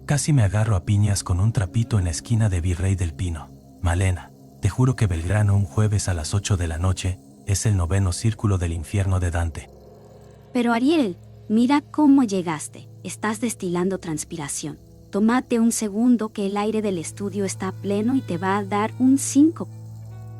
Casi me agarro a piñas con un trapito en la esquina de Virrey del Pino. Malena, te juro que Belgrano un jueves a las 8 de la noche es el 9º círculo del infierno de Dante. Pero Ariel, mira cómo llegaste. Estás destilando transpiración. Tómate un segundo que el aire del estudio está pleno y te va a dar un 5.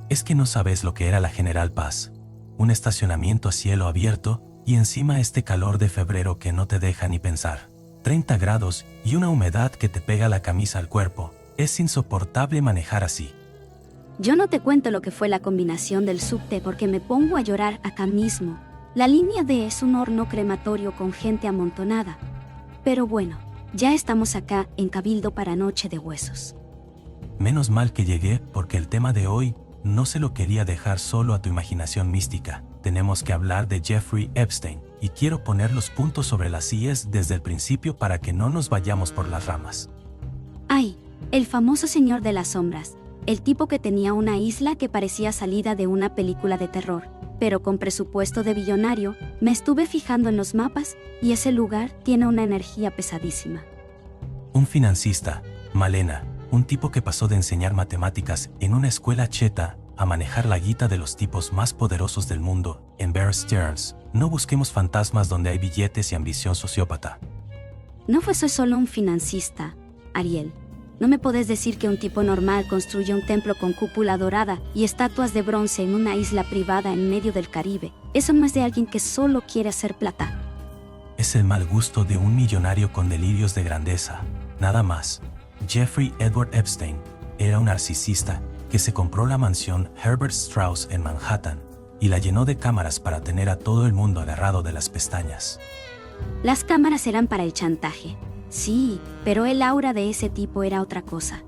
Es que no sabes lo que era la General Paz. Un estacionamiento a cielo abierto y encima este calor de febrero que no te deja ni pensar. 30 grados y una humedad que te pega la camisa al cuerpo. Es insoportable manejar así. Yo no te cuento lo que fue la combinación del subte porque me pongo a llorar acá mismo. La línea D es un horno crematorio con gente amontonada. Pero bueno, ya estamos acá en Cabildo para Noche de Huesos. Menos mal que llegué porque el tema de hoy no se lo quería dejar solo a tu imaginación mística. Tenemos que hablar de Jeffrey Epstein y quiero poner los puntos sobre las IES desde el principio para que no nos vayamos por las ramas. Ay, el famoso señor de las sombras, el tipo que tenía una isla que parecía salida de una película de terror, pero con presupuesto de billonario. Me estuve fijando en los mapas y ese lugar tiene una energía pesadísima. Un financista, Malena, un tipo que pasó de enseñar matemáticas en una escuela cheta a manejar la guita de los tipos más poderosos del mundo, en Bear Stearns. No busquemos fantasmas donde hay billetes y ambición sociópata. No fue solo un financista, Ariel. No me podés decir que un tipo normal construye un templo con cúpula dorada y estatuas de bronce en una isla privada en medio del Caribe. Eso no es de alguien que solo quiere hacer plata. Es el mal gusto de un millonario con delirios de grandeza, nada más. Jeffrey Edward Epstein era un narcisista que se compró la mansión Herbert Strauss en Manhattan y la llenó de cámaras para tener a todo el mundo agarrado de las pestañas. Las cámaras eran para el chantaje. Sí, pero el aura de ese tipo era otra cosa.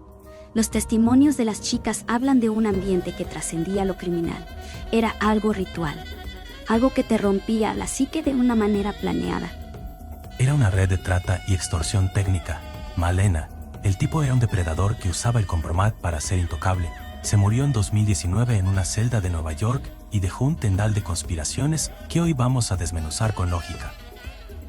Los testimonios de las chicas hablan de un ambiente que trascendía lo criminal. Era algo ritual, algo que te rompía la psique de una manera planeada. Era una red de trata y extorsión técnica. Malena, el tipo era un depredador que usaba el compromat para ser intocable. Se murió en 2019 en una celda de Nueva York y dejó un tendal de conspiraciones que hoy vamos a desmenuzar con lógica.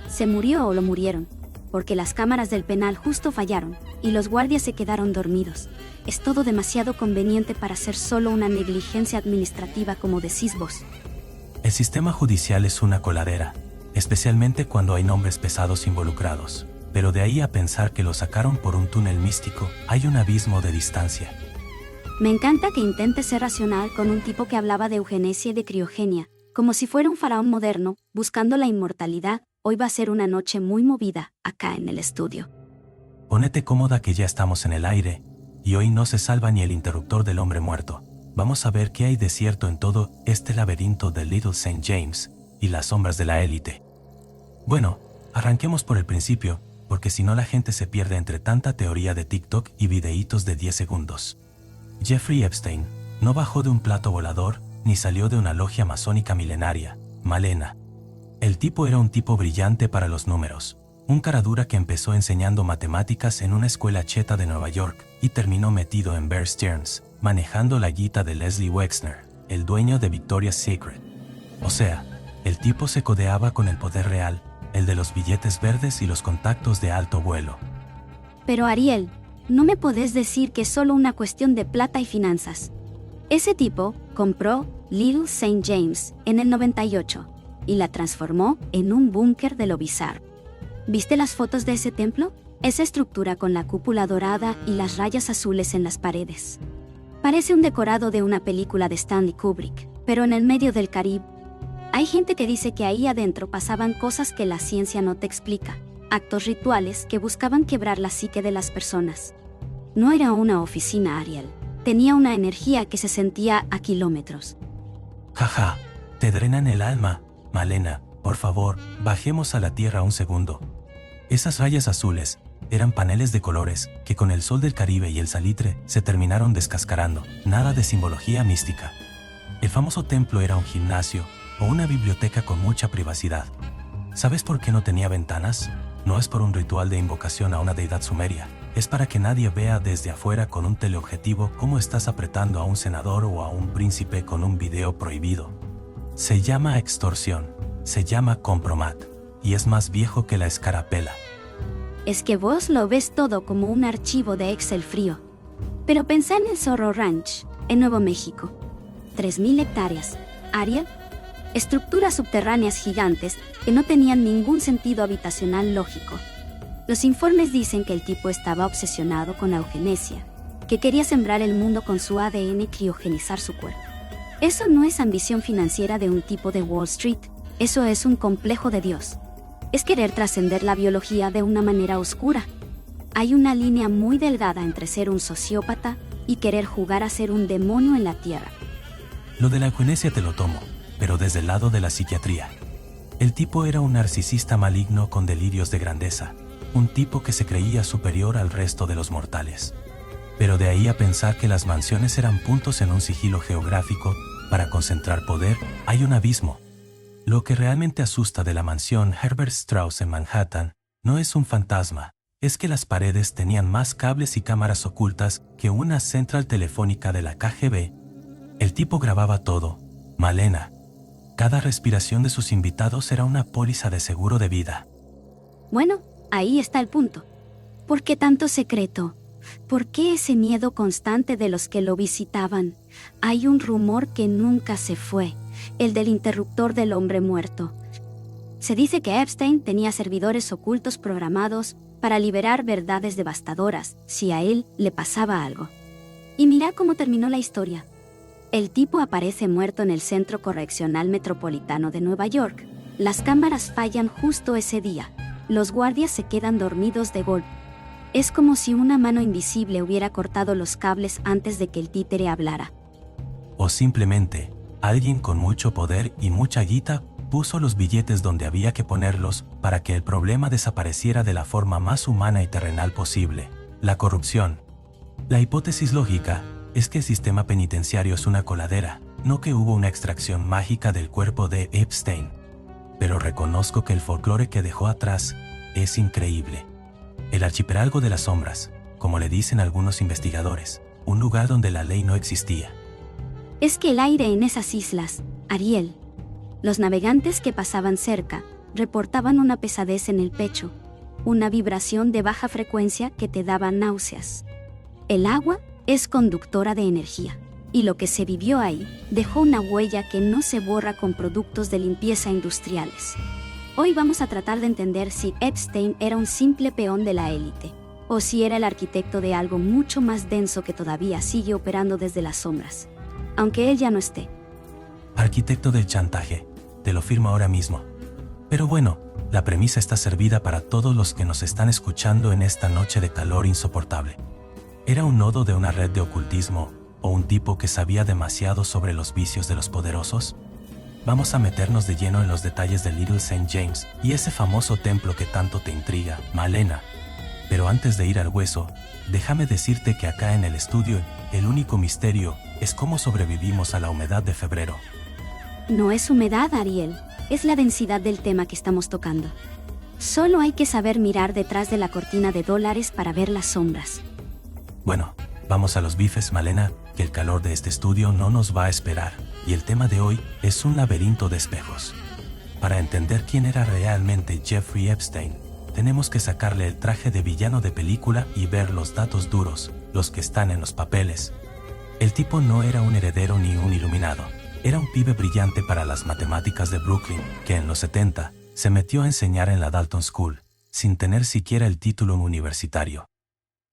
¿Se murió o lo murieron? Porque las cámaras del penal justo fallaron y los guardias se quedaron dormidos. Es todo demasiado conveniente para ser solo una negligencia administrativa, como decís vos. El sistema judicial es una coladera, especialmente cuando hay nombres pesados involucrados. Pero de ahí a pensar que lo sacaron por un túnel místico, hay un abismo de distancia. Me encanta que intentes ser racional con un tipo que hablaba de eugenesia y de criogenia, como si fuera un faraón moderno, buscando la inmortalidad. Hoy va a ser una noche muy movida, acá en el estudio. Ponete cómoda que ya estamos en el aire, y hoy no se salva ni el interruptor del hombre muerto. Vamos a ver qué hay de cierto en todo este laberinto de Little St. James y las sombras de la élite. Bueno, arranquemos por el principio, porque si no la gente se pierde entre tanta teoría de TikTok y videitos de 10 segundos. Jeffrey Epstein no bajó de un plato volador, ni salió de una logia masónica milenaria. Malena. El tipo era un tipo brillante para los números, un caradura que empezó enseñando matemáticas en una escuela cheta de Nueva York y terminó metido en Bear Stearns, manejando la guita de Leslie Wexner, el dueño de Victoria's Secret. O sea, el tipo se codeaba con el poder real, el de los billetes verdes y los contactos de alto vuelo. Pero Ariel, no me podés decir que es solo una cuestión de plata y finanzas. Ese tipo compró Little St. James en el 98 y la transformó en un búnker de lo bizarro. ¿Viste las fotos de ese templo? Esa estructura con la cúpula dorada y las rayas azules en las paredes. Parece un decorado de una película de Stanley Kubrick, pero en el medio del Caribe. Hay gente que dice que ahí adentro pasaban cosas que la ciencia no te explica, actos rituales que buscaban quebrar la psique de las personas. No era una oficina, Ariel. Tenía una energía que se sentía a kilómetros. Jaja, te drenan el alma. Malena, por favor, bajemos a la tierra un segundo. Esas rayas azules, Eran paneles de colores que con el sol del Caribe y el salitre se terminaron descascarando, nada de simbología mística. El famoso templo era un gimnasio o una biblioteca con mucha privacidad. ¿Sabes por qué no tenía ventanas? No es por un ritual de invocación a una deidad sumeria, es para que nadie vea desde afuera con un teleobjetivo cómo estás apretando a un senador o a un príncipe con un video prohibido. Se llama extorsión, se llama compromat, y es más viejo que la escarapela. Es que vos lo ves todo como un archivo de Excel frío. Pero pensá en el Zorro Ranch, en Nuevo México. 3.000 hectáreas. Área, estructuras subterráneas gigantes que no tenían ningún sentido habitacional lógico. Los informes dicen que el tipo estaba obsesionado con la eugenesia, que quería sembrar el mundo con su ADN y criogenizar su cuerpo. Eso no es ambición financiera de un tipo de Wall Street, eso es un complejo de Dios. Es querer trascender la biología de una manera oscura. Hay una línea muy delgada entre ser un sociópata y querer jugar a ser un demonio en la tierra. Lo de la eugenesia te lo tomo, pero desde el lado de la psiquiatría. El tipo era un narcisista maligno con delirios de grandeza, un tipo que se creía superior al resto de los mortales. Pero de ahí a pensar que las mansiones eran puntos en un sigilo geográfico para concentrar poder, hay un abismo. Lo que realmente asusta de la mansión Herbert Strauss en Manhattan no es un fantasma, es que las paredes tenían más cables y cámaras ocultas que una central telefónica de la KGB. El tipo grababa todo, Malena. Cada respiración de sus invitados era una póliza de seguro de vida. Bueno, ahí está el punto. ¿Por qué tanto secreto? ¿Por qué ese miedo constante de los que lo visitaban? Hay un rumor que nunca se fue, el del interruptor del hombre muerto. Se dice que Epstein tenía servidores ocultos programados para liberar verdades devastadoras si a él le pasaba algo. Y mira cómo terminó la historia. El tipo aparece muerto en el Centro Correccional Metropolitano de Nueva York. Las cámaras fallan justo ese día. Los guardias se quedan dormidos de golpe. Es como si una mano invisible hubiera cortado los cables antes de que el títere hablara. O simplemente, alguien con mucho poder y mucha guita puso los billetes donde había que ponerlos para que el problema desapareciera de la forma más humana y terrenal posible: la corrupción. La hipótesis lógica es que el sistema penitenciario es una coladera, no que hubo una extracción mágica del cuerpo de Epstein. Pero reconozco que el folclore que dejó atrás es increíble. El archipiélago de las sombras, como le dicen algunos investigadores, un lugar donde la ley no existía. Es que el aire en esas islas, Ariel. Los navegantes que pasaban cerca reportaban una pesadez en el pecho, una vibración de baja frecuencia que te daba náuseas. El agua es conductora de energía, y lo que se vivió ahí dejó una huella que no se borra con productos de limpieza industriales. Hoy vamos a tratar de entender si Epstein era un simple peón de la élite, o si era el arquitecto de algo mucho más denso que todavía sigue operando desde las sombras, aunque él ya no esté. Arquitecto del chantaje, te lo firmo ahora mismo. Pero bueno, la premisa está servida para todos los que nos están escuchando en esta noche de calor insoportable. ¿Era un nodo de una red de ocultismo o un tipo que sabía demasiado sobre los vicios de los poderosos? Vamos a meternos de lleno en los detalles de Little St. James y ese famoso templo que tanto te intriga, Malena. Pero antes de ir al hueso, déjame decirte que acá en el estudio, el único misterio es cómo sobrevivimos a la humedad de febrero. No es humedad, Ariel, es la densidad del tema que estamos tocando. Solo hay que saber mirar detrás de la cortina de dólares para ver las sombras. Bueno, vamos a los bifes, Malena, que el calor de este estudio no nos va a esperar, y el tema de hoy es un laberinto de espejos. Para entender quién era realmente Jeffrey Epstein, tenemos que sacarle el traje de villano de película y ver los datos duros, los que están en los papeles. El tipo no era un heredero ni un iluminado, era un pibe brillante para las matemáticas de Brooklyn, que en los 70 se metió a enseñar en la Dalton School, sin tener siquiera el título universitario.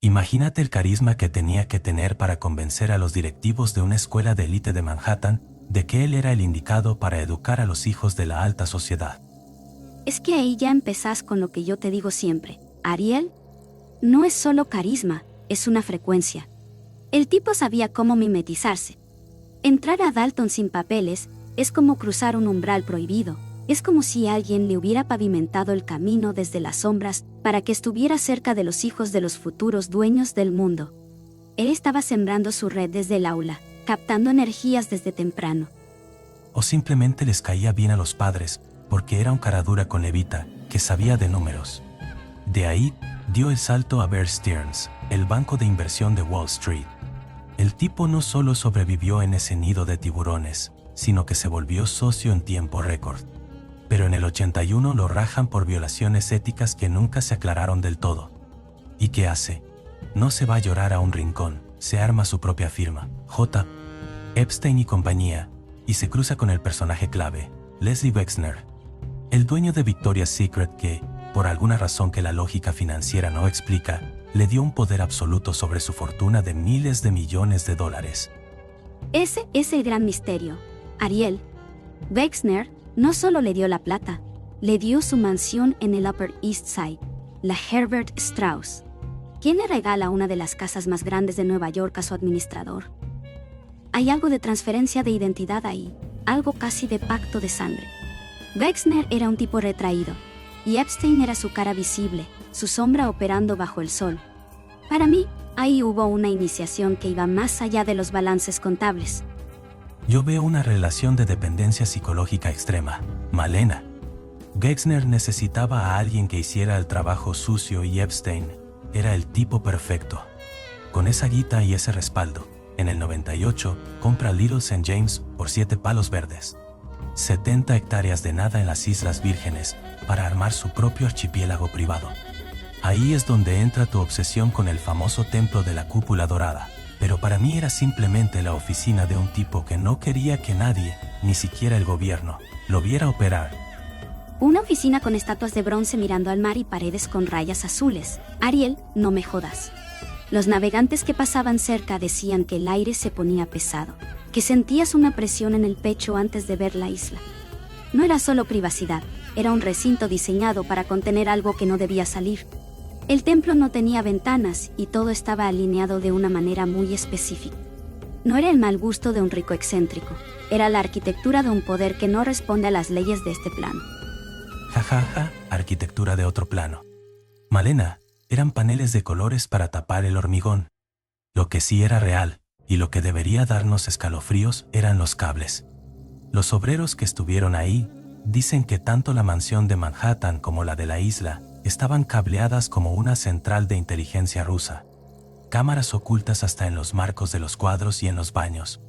Imagínate el carisma que tenía que tener para convencer a los directivos de una escuela de élite de Manhattan de que él era el indicado para educar a los hijos de la alta sociedad. Es que ahí ya empezás con lo que yo te digo siempre, Ariel. No es solo carisma, es una frecuencia. El tipo sabía cómo mimetizarse. Entrar a Dalton sin papeles es como cruzar un umbral prohibido, Es como si alguien le hubiera pavimentado el camino desde las sombras para que estuviera cerca de los hijos de los futuros dueños del mundo. Él estaba sembrando su red desde el aula, captando energías desde temprano. O simplemente les caía bien a los padres, porque era un caradura con levita, que sabía de números. De ahí, dio el salto a Bear Stearns, el banco de inversión de Wall Street. El tipo no solo sobrevivió en ese nido de tiburones, sino que se volvió socio en tiempo récord. Pero en el 81 lo rajan por violaciones éticas que nunca se aclararon del todo. ¿Y qué hace? No se va a llorar a un rincón, se arma su propia firma, J. Epstein y compañía, y se cruza con el personaje clave, Leslie Wexner, el dueño de Victoria's Secret que, por alguna razón que la lógica financiera no explica, le dio un poder absoluto sobre su fortuna de miles de millones de dólares. Ese es el gran misterio, Ariel. Wexner no solo le dio la plata, le dio su mansión en el Upper East Side, la Herbert Strauss. ¿Quién le regala una de las casas más grandes de Nueva York a su administrador? Hay algo de transferencia de identidad ahí, algo casi de pacto de sangre. Wexner era un tipo retraído, y Epstein era su cara visible, su sombra operando bajo el sol. Para mí, ahí hubo una iniciación que iba más allá de los balances contables. Yo veo una relación de dependencia psicológica extrema, Malena. Wexner necesitaba a alguien que hiciera el trabajo sucio y Epstein era el tipo perfecto. Con esa guita y ese respaldo, en el 98, compra Little St. James por 7 palos verdes. 70 hectáreas de nada en las Islas Vírgenes para armar su propio archipiélago privado. Ahí es donde entra tu obsesión con el famoso templo de la cúpula dorada. Pero para mí era simplemente la oficina de un tipo que no quería que nadie, ni siquiera el gobierno, lo viera operar. Una oficina con estatuas de bronce mirando al mar y paredes con rayas azules. Ariel, no me jodas. Los navegantes que pasaban cerca decían que el aire se ponía pesado, que sentías una presión en el pecho antes de ver la isla. No era solo privacidad, era un recinto diseñado para contener algo que no debía salir. El templo no tenía ventanas y todo estaba alineado de una manera muy específica. No era el mal gusto de un rico excéntrico, era la arquitectura de un poder que no responde a las leyes de este plano. Jajaja, arquitectura de otro plano. Malena, eran paneles de colores para tapar el hormigón. Lo que sí era real, y lo que debería darnos escalofríos, eran los cables. Los obreros que estuvieron ahí dicen que tanto la mansión de Manhattan como la de la isla estaban cableadas como una central de inteligencia rusa. Cámaras ocultas hasta en los marcos de los cuadros y en los baños.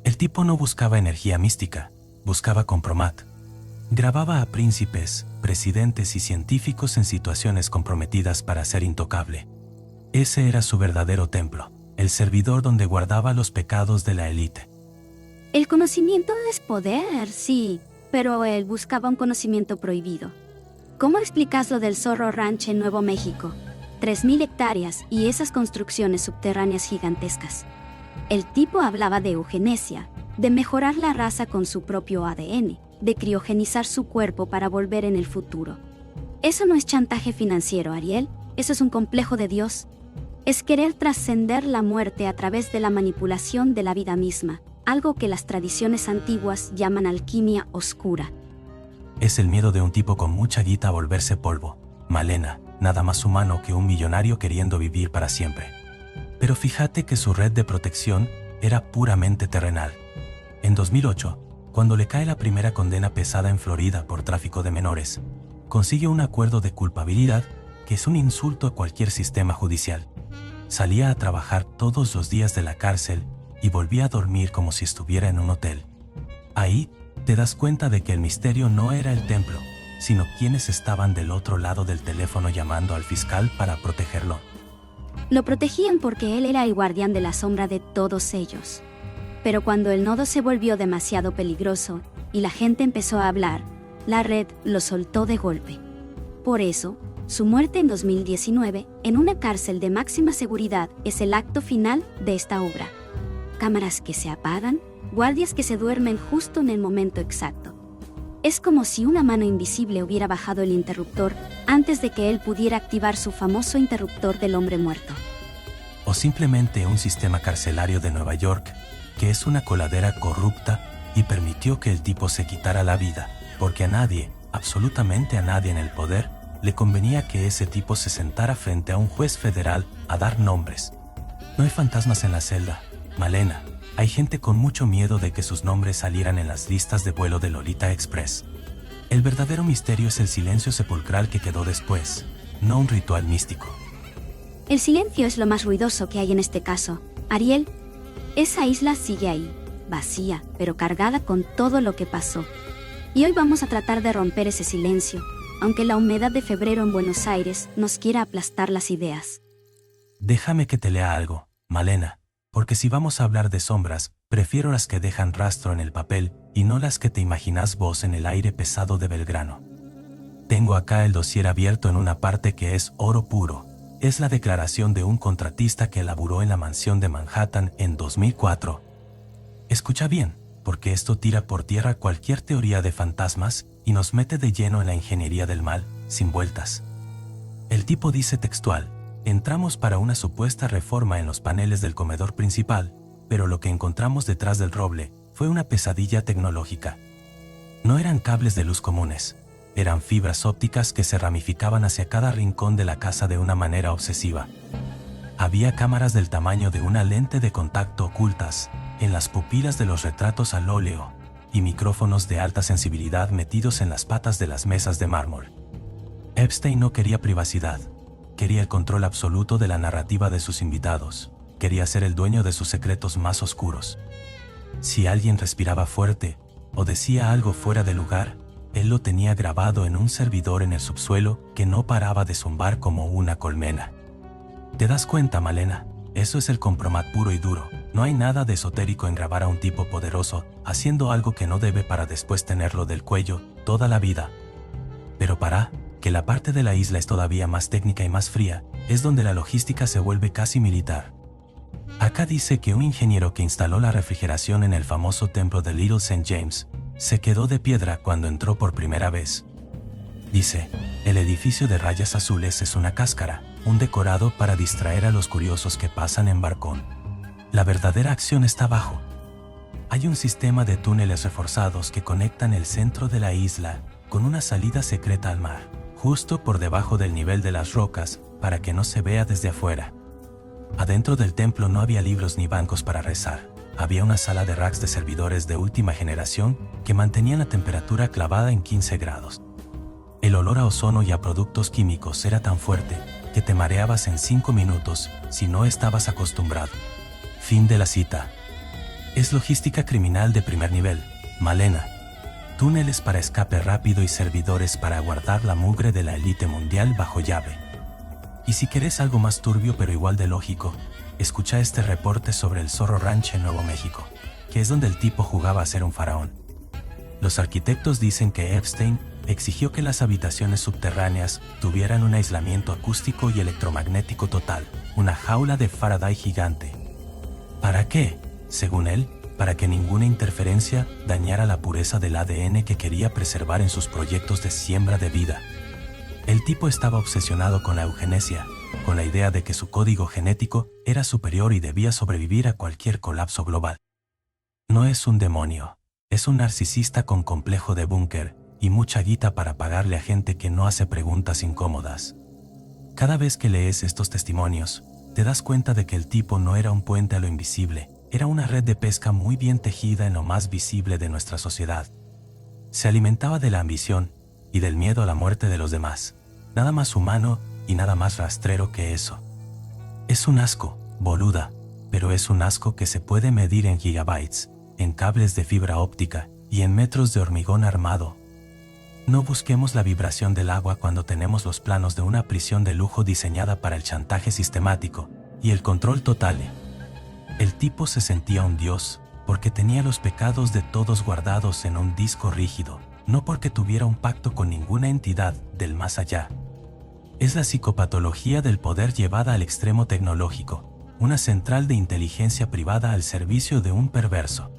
El tipo no buscaba energía mística, buscaba compromat. Grababa a príncipes, presidentes y científicos en situaciones comprometidas para ser intocable. Ese era su verdadero templo, el servidor donde guardaba los pecados de la élite. El conocimiento es poder, sí, pero él buscaba un conocimiento prohibido. ¿Cómo explicas lo del Zorro Ranch en Nuevo México? 3.000 hectáreas y esas construcciones subterráneas gigantescas. El tipo hablaba de eugenesia, de mejorar la raza con su propio ADN, de criogenizar su cuerpo para volver en el futuro. Eso no es chantaje financiero, Ariel, eso es un complejo de Dios. Es querer trascender la muerte a través de la manipulación de la vida misma, algo que las tradiciones antiguas llaman alquimia oscura. Es el miedo de un tipo con mucha guita a volverse polvo. Malena, nada más humano que un millonario queriendo vivir para siempre. Pero fíjate que su red de protección era puramente terrenal. En 2008, cuando le cae la primera condena pesada en Florida por tráfico de menores, consigue un acuerdo de culpabilidad que es un insulto a cualquier sistema judicial. Salía a trabajar todos los días de la cárcel y volvía a dormir como si estuviera en un hotel. Ahí te das cuenta de que el misterio no era el templo, sino quienes estaban del otro lado del teléfono llamando al fiscal para protegerlo. Lo protegían porque él era el guardián de la sombra de todos ellos. Pero cuando el nodo se volvió demasiado peligroso y la gente empezó a hablar, la red lo soltó de golpe. Por eso, su muerte en 2019, en una cárcel de máxima seguridad, es el acto final de esta obra. Cámaras que se apagan, guardias que se duermen justo en el momento exacto. Es como si una mano invisible hubiera bajado el interruptor antes de que él pudiera activar su famoso interruptor del hombre muerto. O simplemente un sistema carcelario de Nueva York, que es una coladera corrupta y permitió que el tipo se quitara la vida, porque a nadie, absolutamente a nadie en el poder, le convenía que ese tipo se sentara frente a un juez federal a dar nombres. No hay fantasmas en la celda, Malena. Hay gente con mucho miedo de que sus nombres salieran en las listas de vuelo de Lolita Express. El verdadero misterio es el silencio sepulcral que quedó después, no un ritual místico. El silencio es lo más ruidoso que hay en este caso. Ariel, esa isla sigue ahí, vacía, pero cargada con todo lo que pasó. Y hoy vamos a tratar de romper ese silencio, aunque la humedad de febrero en Buenos Aires nos quiera aplastar las ideas. Déjame que te lea algo, Malena, porque si vamos a hablar de sombras, prefiero las que dejan rastro en el papel y no las que te imaginas vos en el aire pesado de Belgrano. Tengo acá el dossier abierto en una parte que es oro puro. Es la declaración de un contratista que laburó en la mansión de Manhattan en 2004. Escucha bien, porque esto tira por tierra cualquier teoría de fantasmas y nos mete de lleno en la ingeniería del mal, sin vueltas. El tipo dice textual: entramos para una supuesta reforma en los paneles del comedor principal, pero lo que encontramos detrás del roble fue una pesadilla tecnológica. No eran cables de luz comunes, eran fibras ópticas que se ramificaban hacia cada rincón de la casa de una manera obsesiva. Había cámaras del tamaño de una lente de contacto ocultas en las pupilas de los retratos al óleo y micrófonos de alta sensibilidad metidos en las patas de las mesas de mármol. Epstein no quería privacidad, quería el control absoluto de la narrativa de sus invitados, quería ser el dueño de sus secretos más oscuros. Si alguien respiraba fuerte o decía algo fuera de lugar, él lo tenía grabado en un servidor en el subsuelo que no paraba de zumbar como una colmena. ¿Te das cuenta, Malena? Eso es el compromat puro y duro. No hay nada de esotérico en grabar a un tipo poderoso haciendo algo que no debe para después tenerlo del cuello toda la vida. Pero que la parte de la isla es todavía más técnica y más fría, es donde la logística se vuelve casi militar. Acá dice que un ingeniero que instaló la refrigeración en el famoso templo de Little St. James se quedó de piedra cuando entró por primera vez. Dice, el edificio de rayas azules es una cáscara, un decorado para distraer a los curiosos que pasan en barcón. La verdadera acción está abajo. Hay un sistema de túneles reforzados que conectan el centro de la isla con una salida secreta al mar, justo por debajo del nivel de las rocas para que no se vea desde afuera. Adentro del templo no había libros ni bancos para rezar. Había una sala de racks de servidores de última generación que mantenían la temperatura clavada en 15 grados. El olor a ozono y a productos químicos era tan fuerte que te mareabas en 5 minutos si no estabas acostumbrado. Fin de la cita. Es logística criminal de primer nivel, Malena. Túneles para escape rápido y servidores para guardar la mugre de la élite mundial bajo llave. Y si querés algo más turbio pero igual de lógico, escucha este reporte sobre el Zorro Ranch en Nuevo México, que es donde el tipo jugaba a ser un faraón. Los arquitectos dicen que Epstein exigió que las habitaciones subterráneas tuvieran un aislamiento acústico y electromagnético total, una jaula de Faraday gigante. ¿Para qué? Según él, para que ninguna interferencia dañara la pureza del ADN que quería preservar en sus proyectos de siembra de vida. El tipo estaba obsesionado con la eugenesia, con la idea de que su código genético era superior y debía sobrevivir a cualquier colapso global. No es un demonio, es un narcisista con complejo de búnker y mucha guita para pagarle a gente que no hace preguntas incómodas. Cada vez que lees estos testimonios, te das cuenta de que el tipo no era un puente a lo invisible, era una red de pesca muy bien tejida en lo más visible de nuestra sociedad. Se alimentaba de la ambición y del miedo a la muerte de los demás. Nada más humano y nada más rastrero que eso. Es un asco, boluda, pero es un asco que se puede medir en gigabytes, en cables de fibra óptica y en metros de hormigón armado. No busquemos la vibración del agua cuando tenemos los planos de una prisión de lujo diseñada para el chantaje sistemático y el control total. El tipo se sentía un dios porque tenía los pecados de todos guardados en un disco rígido, no porque tuviera un pacto con ninguna entidad del más allá. Es la psicopatología del poder llevada al extremo tecnológico, una central de inteligencia privada al servicio de un perverso.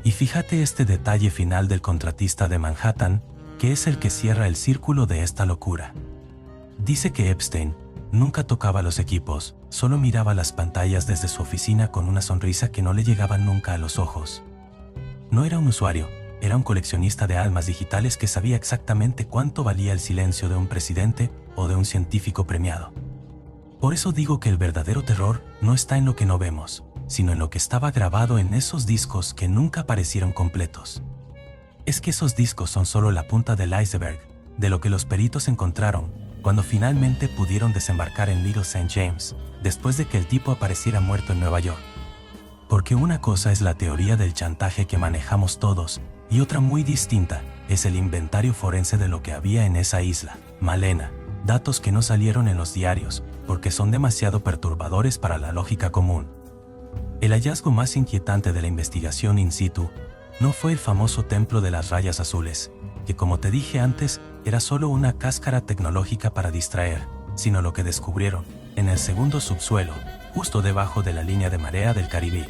Y fíjate este detalle final del contratista de Manhattan, que es el que cierra el círculo de esta locura. Dice que Epstein nunca tocaba los equipos, solo miraba las pantallas desde su oficina con una sonrisa que no le llegaba nunca a los ojos. No era un usuario, Era un coleccionista de almas digitales que sabía exactamente cuánto valía el silencio de un presidente o de un científico premiado. Por eso digo que el verdadero terror no está en lo que no vemos, sino en lo que estaba grabado en esos discos que nunca aparecieron completos. Es que esos discos son solo la punta del iceberg de lo que los peritos encontraron cuando finalmente pudieron desembarcar en Little St. James, después de que el tipo apareciera muerto en Nueva York. Porque una cosa es la teoría del chantaje que manejamos todos, y otra muy distinta es el inventario forense de lo que había en esa isla, Malena, datos que no salieron en los diarios, porque son demasiado perturbadores para la lógica común. El hallazgo más inquietante de la investigación in situ no fue el famoso templo de las rayas azules, que como te dije antes, era solo una cáscara tecnológica para distraer, sino lo que descubrieron en el segundo subsuelo, justo debajo de la línea de marea del Caribe.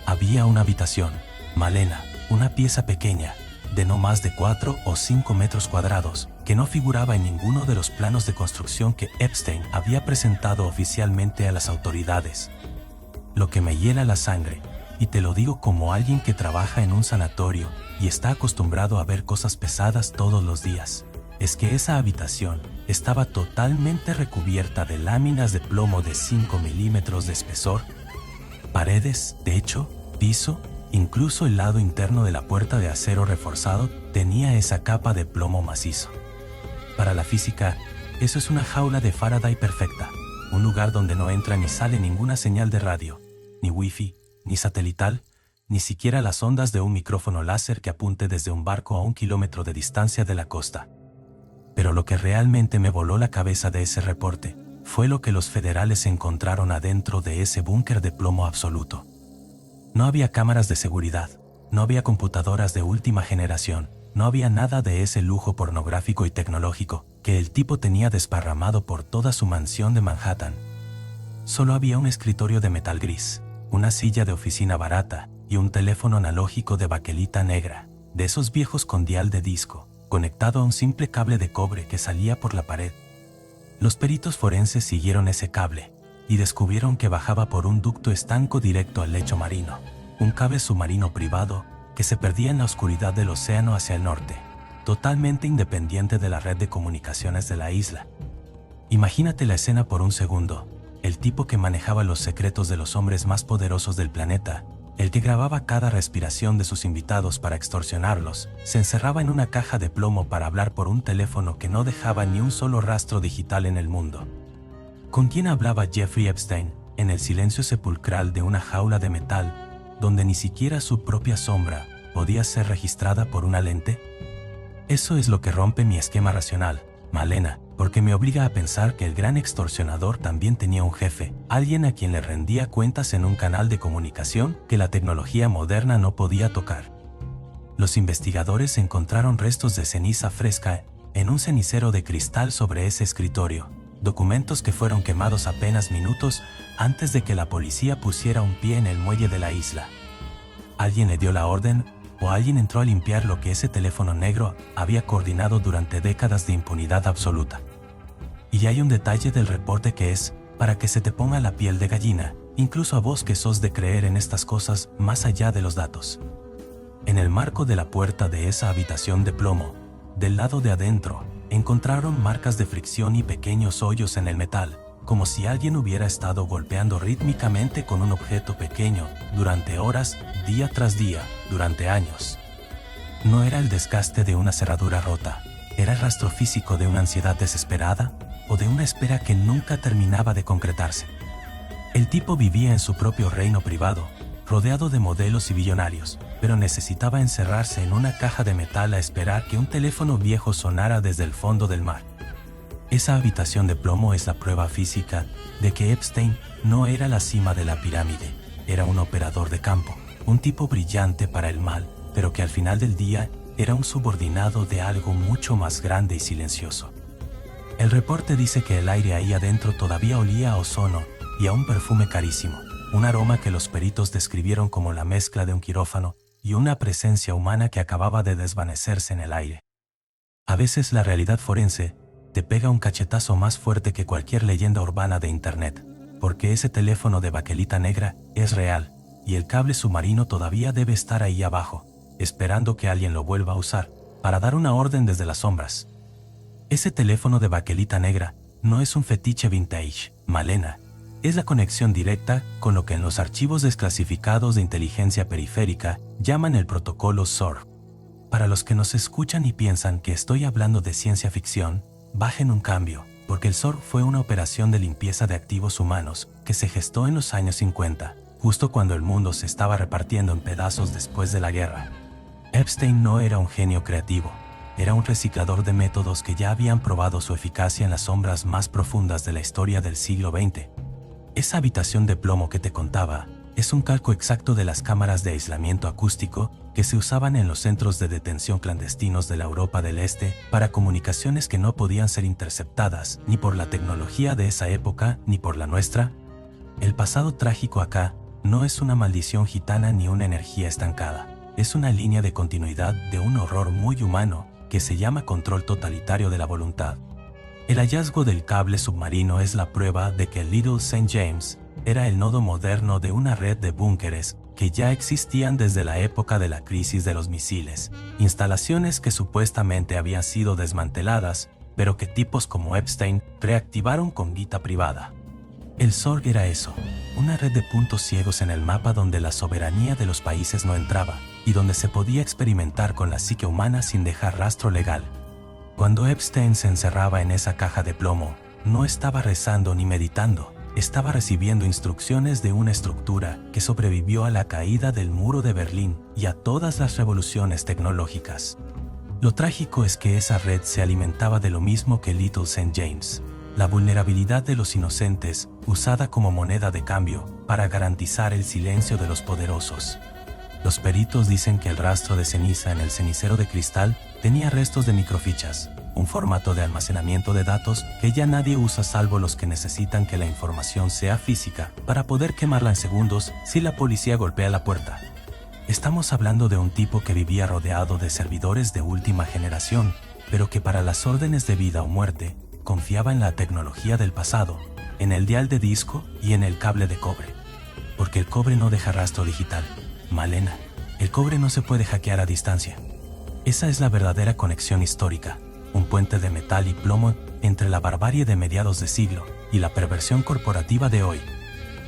Había una habitación, Malena, una pieza pequeña, de no más de 4 o 5 metros cuadrados, que no figuraba en ninguno de los planos de construcción que Epstein había presentado oficialmente a las autoridades. Lo que me hiela la sangre, y te lo digo como alguien que trabaja en un sanatorio y está acostumbrado a ver cosas pesadas todos los días, es que esa habitación estaba totalmente recubierta de láminas de plomo de 5 milímetros de espesor. Paredes, techo, piso, incluso el lado interno de la puerta de acero reforzado tenía esa capa de plomo macizo. Para la física, eso es una jaula de Faraday perfecta, un lugar donde no entra ni sale ninguna señal de radio, ni wifi, ni satelital, ni siquiera las ondas de un micrófono láser que apunte desde un barco a 1 kilómetro de distancia de la costa. Pero lo que realmente me voló la cabeza de ese reporte fue lo que los federales encontraron adentro de ese búnker de plomo absoluto. No había cámaras de seguridad, no había computadoras de última generación, no había nada de ese lujo pornográfico y tecnológico que el tipo tenía desparramado por toda su mansión de Manhattan. Solo había un escritorio de metal gris, una silla de oficina barata y un teléfono analógico de baquelita negra, de esos viejos con dial de disco, conectado a un simple cable de cobre que salía por la pared. Los peritos forenses siguieron ese cable y descubrieron que bajaba por un ducto estanco directo al lecho marino, un cable submarino privado que se perdía en la oscuridad del océano hacia el norte, totalmente independiente de la red de comunicaciones de la isla. Imagínate la escena por un segundo. El tipo que manejaba los secretos de los hombres más poderosos del planeta, el que grababa cada respiración de sus invitados para extorsionarlos, se encerraba en una caja de plomo para hablar por un teléfono que no dejaba ni un solo rastro digital en el mundo. ¿Con quién hablaba Jeffrey Epstein en el silencio sepulcral de una jaula de metal, donde ni siquiera su propia sombra podía ser registrada por una lente? Eso es lo que rompe mi esquema racional, Malena, porque me obliga a pensar que el gran extorsionador también tenía un jefe, alguien a quien le rendía cuentas en un canal de comunicación que la tecnología moderna no podía tocar. Los investigadores encontraron restos de ceniza fresca en un cenicero de cristal sobre ese escritorio, documentos que fueron quemados apenas minutos antes de que la policía pusiera un pie en el muelle de la isla. ¿Alguien le dio la orden? ¿O alguien entró a limpiar lo que ese teléfono negro había coordinado durante décadas de impunidad absoluta? Y hay un detalle del reporte que es, para que se te ponga la piel de gallina, incluso a vos que sos de creer en estas cosas más allá de los datos. En el marco de la puerta de esa habitación de plomo, del lado de adentro, encontraron marcas de fricción y pequeños hoyos en el metal, como si alguien hubiera estado golpeando rítmicamente con un objeto pequeño durante horas, día tras día, durante años. No era el desgaste de una cerradura rota, era el rastro físico de una ansiedad desesperada o de una espera que nunca terminaba de concretarse. El tipo vivía en su propio reino privado, rodeado de modelos y billonarios, pero necesitaba encerrarse en una caja de metal a esperar que un teléfono viejo sonara desde el fondo del mar. Esa habitación de plomo es la prueba física de que Epstein no era la cima de la pirámide, era un operador de campo, un tipo brillante para el mal, pero que al final del día era un subordinado de algo mucho más grande y silencioso. El reporte dice que el aire ahí adentro todavía olía a ozono y a un perfume carísimo, un aroma que los peritos describieron como la mezcla de un quirófano y una presencia humana que acababa de desvanecerse en el aire. A veces la realidad forense te pega un cachetazo más fuerte que cualquier leyenda urbana de internet, porque ese teléfono de baquelita negra es real, y el cable submarino todavía debe estar ahí abajo, esperando que alguien lo vuelva a usar, para dar una orden desde las sombras. Ese teléfono de baquelita negra no es un fetiche vintage, Malena. Es la conexión directa con lo que en los archivos desclasificados de inteligencia periférica llaman el protocolo SOR. Para los que nos escuchan y piensan que estoy hablando de ciencia ficción, bajen un cambio, porque el SOR fue una operación de limpieza de activos humanos que se gestó en los años 50, justo cuando el mundo se estaba repartiendo en pedazos después de la guerra. Epstein no era un genio creativo, era un reciclador de métodos que ya habían probado su eficacia en las sombras más profundas de la historia del siglo XX. Esa habitación de plomo que te contaba es un calco exacto de las cámaras de aislamiento acústico que se usaban en los centros de detención clandestinos de la Europa del Este para comunicaciones que no podían ser interceptadas ni por la tecnología de esa época ni por la nuestra. El pasado trágico acá no es una maldición gitana ni una energía estancada, es una línea de continuidad de un horror muy humano que se llama control totalitario de la voluntad. El hallazgo del cable submarino es la prueba de que el Little St. James era el nodo moderno de una red de búnkeres que ya existían desde la época de la crisis de los misiles, instalaciones que supuestamente habían sido desmanteladas, pero que tipos como Epstein reactivaron con guita privada. El SOR era eso, una red de puntos ciegos en el mapa donde la soberanía de los países no entraba y donde se podía experimentar con la psique humana sin dejar rastro legal. Cuando Epstein se encerraba en esa caja de plomo, no estaba rezando ni meditando, estaba recibiendo instrucciones de una estructura que sobrevivió a la caída del muro de Berlín y a todas las revoluciones tecnológicas. Lo trágico es que esa red se alimentaba de lo mismo que Little St. James, la vulnerabilidad de los inocentes usada como moneda de cambio para garantizar el silencio de los poderosos. Los peritos dicen que el rastro de ceniza en el cenicero de cristal tenía restos de microfichas, un formato de almacenamiento de datos que ya nadie usa salvo los que necesitan que la información sea física para poder quemarla en segundos si la policía golpea la puerta. Estamos hablando de un tipo que vivía rodeado de servidores de última generación, pero que para las órdenes de vida o muerte confiaba en la tecnología del pasado, en el dial de disco y en el cable de cobre. Porque el cobre no deja rastro digital. Malena, el cobre no se puede hackear a distancia. Esa es la verdadera conexión histórica, un puente de metal y plomo entre la barbarie de mediados de siglo y la perversión corporativa de hoy.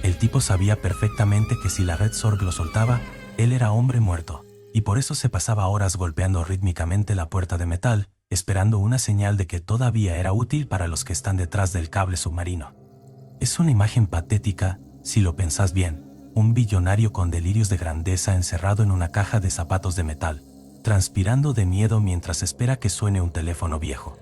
El tipo sabía perfectamente que si la red SOR lo soltaba, él era hombre muerto, y por eso se pasaba horas golpeando rítmicamente la puerta de metal, esperando una señal de que todavía era útil para los que están detrás del cable submarino. Es una imagen patética, si lo pensás bien. Un billonario con delirios de grandeza encerrado en una caja de zapatos de metal, transpirando de miedo mientras espera que suene un teléfono viejo.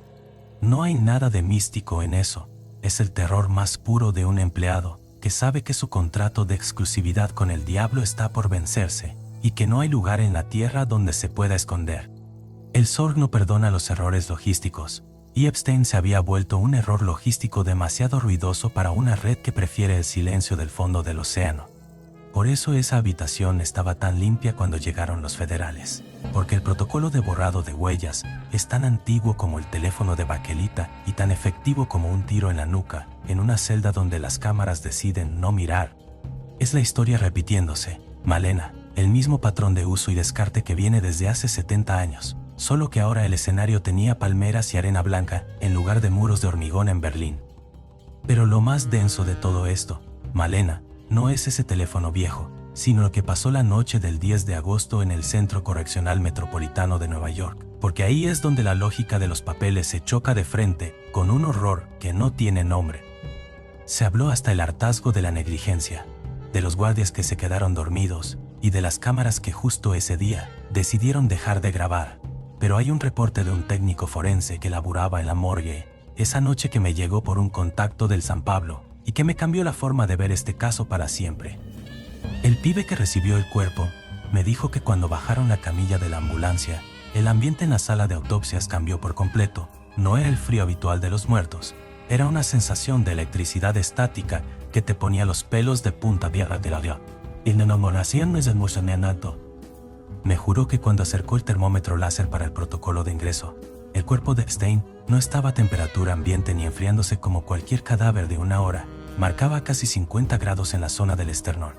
No hay nada de místico en eso, es el terror más puro de un empleado que sabe que su contrato de exclusividad con el diablo está por vencerse y que no hay lugar en la tierra donde se pueda esconder. El SOR no perdona los errores logísticos, y Epstein se había vuelto un error logístico demasiado ruidoso para una red que prefiere el silencio del fondo del océano. Por eso esa habitación estaba tan limpia cuando llegaron los federales, porque el protocolo de borrado de huellas es tan antiguo como el teléfono de baquelita y tan efectivo como un tiro en la nuca, en una celda donde las cámaras deciden no mirar. Es la historia repitiéndose, Malena, el mismo patrón de uso y descarte que viene desde hace 70 años, solo que ahora el escenario tenía palmeras y arena blanca en lugar de muros de hormigón en Berlín. Pero lo más denso de todo esto, Malena, no es ese teléfono viejo, sino lo que pasó la noche del 10 de agosto en el Centro Correccional Metropolitano de Nueva York, porque ahí es donde la lógica de los papeles se choca de frente con un horror que no tiene nombre. Se habló hasta el hartazgo de la negligencia, de los guardias que se quedaron dormidos y de las cámaras que justo ese día decidieron dejar de grabar. Pero hay un reporte de un técnico forense que laburaba en la morgue esa noche que me llegó por un contacto del San Pablo y que me cambió la forma de ver este caso para siempre. El pibe que recibió el cuerpo me dijo que cuando bajaron la camilla de la ambulancia, el ambiente en la sala de autopsias cambió por completo. No era el frío habitual de los muertos, era una sensación de electricidad estática que te ponía los pelos de punta de la. El enamoración no es emocionante. Me juró que cuando acercó el termómetro láser para el protocolo de ingreso, el cuerpo de Epstein no estaba a temperatura ambiente ni enfriándose como cualquier cadáver de una hora, marcaba casi 50 grados en la zona del esternón.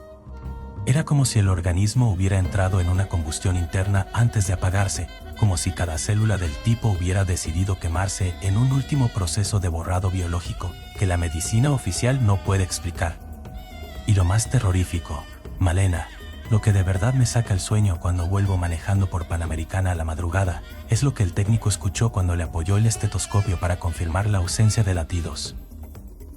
Era como si el organismo hubiera entrado en una combustión interna antes de apagarse, como si cada célula del tipo hubiera decidido quemarse en un último proceso de borrado biológico que la medicina oficial no puede explicar. Y lo más terrorífico, Malena, lo que de verdad me saca el sueño cuando vuelvo manejando por Panamericana a la madrugada, es lo que el técnico escuchó cuando le apoyó el estetoscopio para confirmar la ausencia de latidos.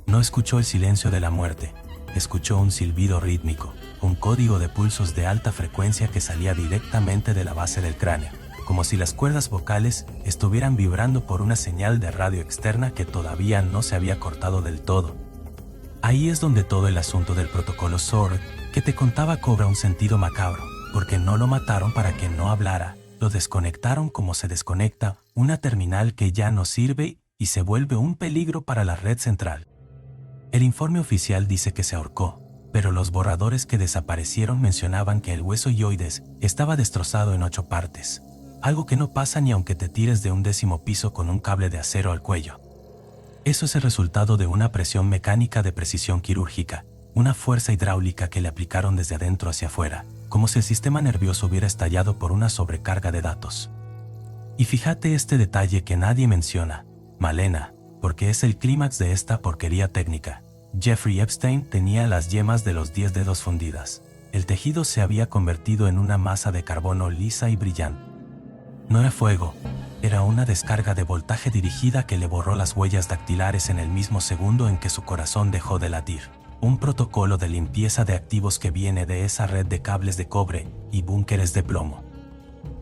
No escuchó el silencio de la muerte, escuchó un silbido rítmico, un código de pulsos de alta frecuencia que salía directamente de la base del cráneo, como si las cuerdas vocales estuvieran vibrando por una señal de radio externa que todavía no se había cortado del todo. Ahí es donde todo el asunto del protocolo SORD que te contaba cobra un sentido macabro, porque no lo mataron para que no hablara, lo desconectaron como se desconecta una terminal que ya no sirve y se vuelve un peligro para la red central. El informe oficial dice que se ahorcó, pero los borradores que desaparecieron mencionaban que el hueso ioides estaba destrozado en 8 partes, algo que no pasa ni aunque te tires de un 10º piso con un cable de acero al cuello. Eso es el resultado de una presión mecánica de precisión quirúrgica, una fuerza hidráulica que le aplicaron desde adentro hacia afuera, como si el sistema nervioso hubiera estallado por una sobrecarga de datos. Y fíjate este detalle que nadie menciona, Malena, porque es el clímax de esta porquería técnica. Jeffrey Epstein tenía las yemas de los 10 dedos fundidas. El tejido se había convertido en una masa de carbono lisa y brillante. No era fuego, era una descarga de voltaje dirigida que le borró las huellas dactilares en el mismo segundo en que su corazón dejó de latir. Un protocolo de limpieza de activos que viene de esa red de cables de cobre y búnkeres de plomo.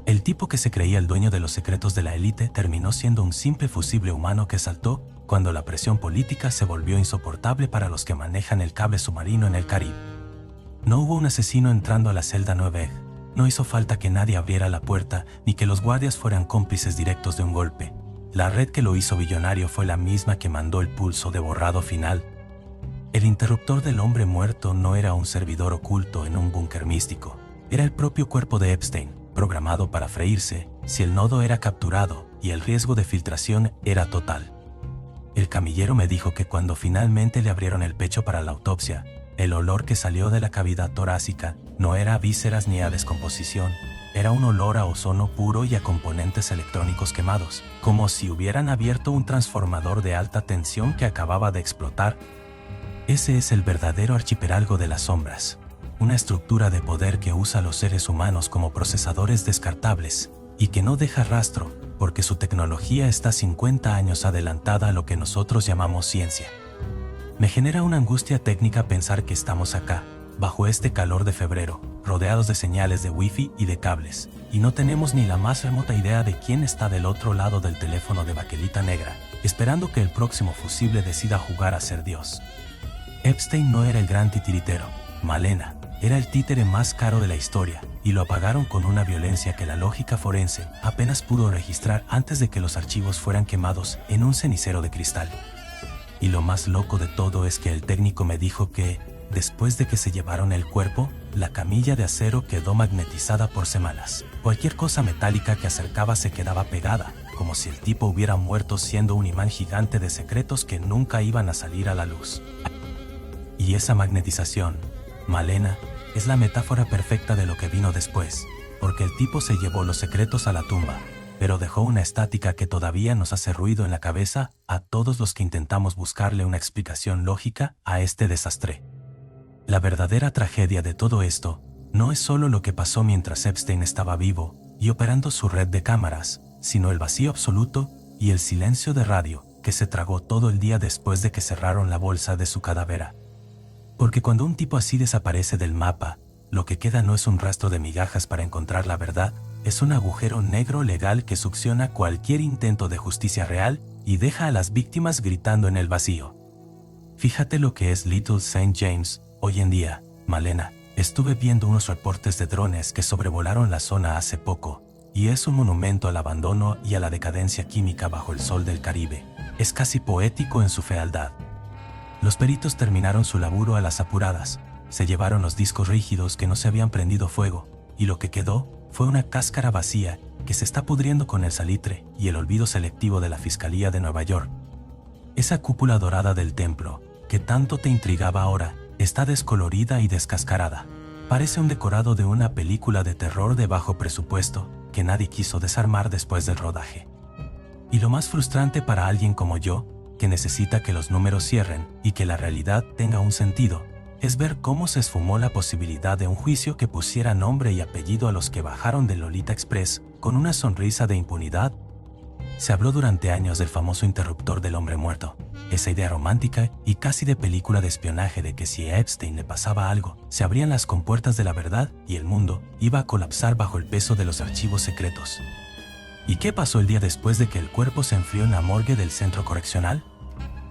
El tipo que se creía el dueño de los secretos de la élite terminó siendo un simple fusible humano que saltó cuando la presión política se volvió insoportable para los que manejan el cable submarino en el Caribe. No hubo un asesino entrando a la celda 9. No hizo falta que nadie abriera la puerta ni que los guardias fueran cómplices directos de un golpe. La red que lo hizo billonario fue la misma que mandó el pulso de borrado final. El interruptor del hombre muerto no era un servidor oculto en un búnker místico. Era el propio cuerpo de Epstein, programado para freírse si el nodo era capturado y el riesgo de filtración era total. El camillero me dijo que cuando finalmente le abrieron el pecho para la autopsia, el olor que salió de la cavidad torácica no era a vísceras ni a descomposición, era un olor a ozono puro y a componentes electrónicos quemados, como si hubieran abierto un transformador de alta tensión que acababa de explotar. Ese es el verdadero archipiélago de las sombras, una estructura de poder que usa a los seres humanos como procesadores descartables y que no deja rastro porque su tecnología está 50 años adelantada a lo que nosotros llamamos ciencia. Me genera una angustia técnica pensar que estamos acá, bajo este calor de febrero, rodeados de señales de wifi y de cables, y no tenemos ni la más remota idea de quién está del otro lado del teléfono de baquelita negra, esperando que el próximo fusible decida jugar a ser Dios. Epstein no era el gran titiritero, Malena, era el títere más caro de la historia, y lo apagaron con una violencia que la lógica forense apenas pudo registrar antes de que los archivos fueran quemados en un cenicero de cristal. Y lo más loco de todo es que el técnico me dijo que, después de que se llevaron el cuerpo, la camilla de acero quedó magnetizada por semanas. Cualquier cosa metálica que acercaba se quedaba pegada, como si el tipo hubiera muerto siendo un imán gigante de secretos que nunca iban a salir a la luz. Y esa magnetización, Malena, es la metáfora perfecta de lo que vino después, porque el tipo se llevó los secretos a la tumba, pero dejó una estática que todavía nos hace ruido en la cabeza a todos los que intentamos buscarle una explicación lógica a este desastre. La verdadera tragedia de todo esto no es solo lo que pasó mientras Epstein estaba vivo y operando su red de cámaras, sino el vacío absoluto y el silencio de radio que se tragó todo el día después de que cerraron la bolsa de su cadáver. Porque cuando un tipo así desaparece del mapa, lo que queda no es un rastro de migajas para encontrar la verdad, es un agujero negro legal que succiona cualquier intento de justicia real y deja a las víctimas gritando en el vacío. Fíjate lo que es Little St. James hoy en día, Malena. Estuve viendo unos reportes de drones que sobrevolaron la zona hace poco, y es un monumento al abandono y a la decadencia química bajo el sol del Caribe. Es casi poético en su fealdad. Los peritos terminaron su laburo a las apuradas, se llevaron los discos rígidos que no se habían prendido fuego, y lo que quedó fue una cáscara vacía que se está pudriendo con el salitre y el olvido selectivo de la Fiscalía de Nueva York. Esa cúpula dorada del templo, que tanto te intrigaba ahora, está descolorida y descascarada. Parece un decorado de una película de terror de bajo presupuesto que nadie quiso desarmar después del rodaje. Y lo más frustrante para alguien como yo, que necesita que los números cierren y que la realidad tenga un sentido, es ver cómo se esfumó la posibilidad de un juicio que pusiera nombre y apellido a los que bajaron del Lolita Express con una sonrisa de impunidad. Se habló durante años del famoso interruptor del hombre muerto, esa idea romántica y casi de película de espionaje de que si a Epstein le pasaba algo, se abrían las compuertas de la verdad y el mundo iba a colapsar bajo el peso de los archivos secretos. ¿Y qué pasó el día después de que el cuerpo se enfrió en la morgue del centro correccional?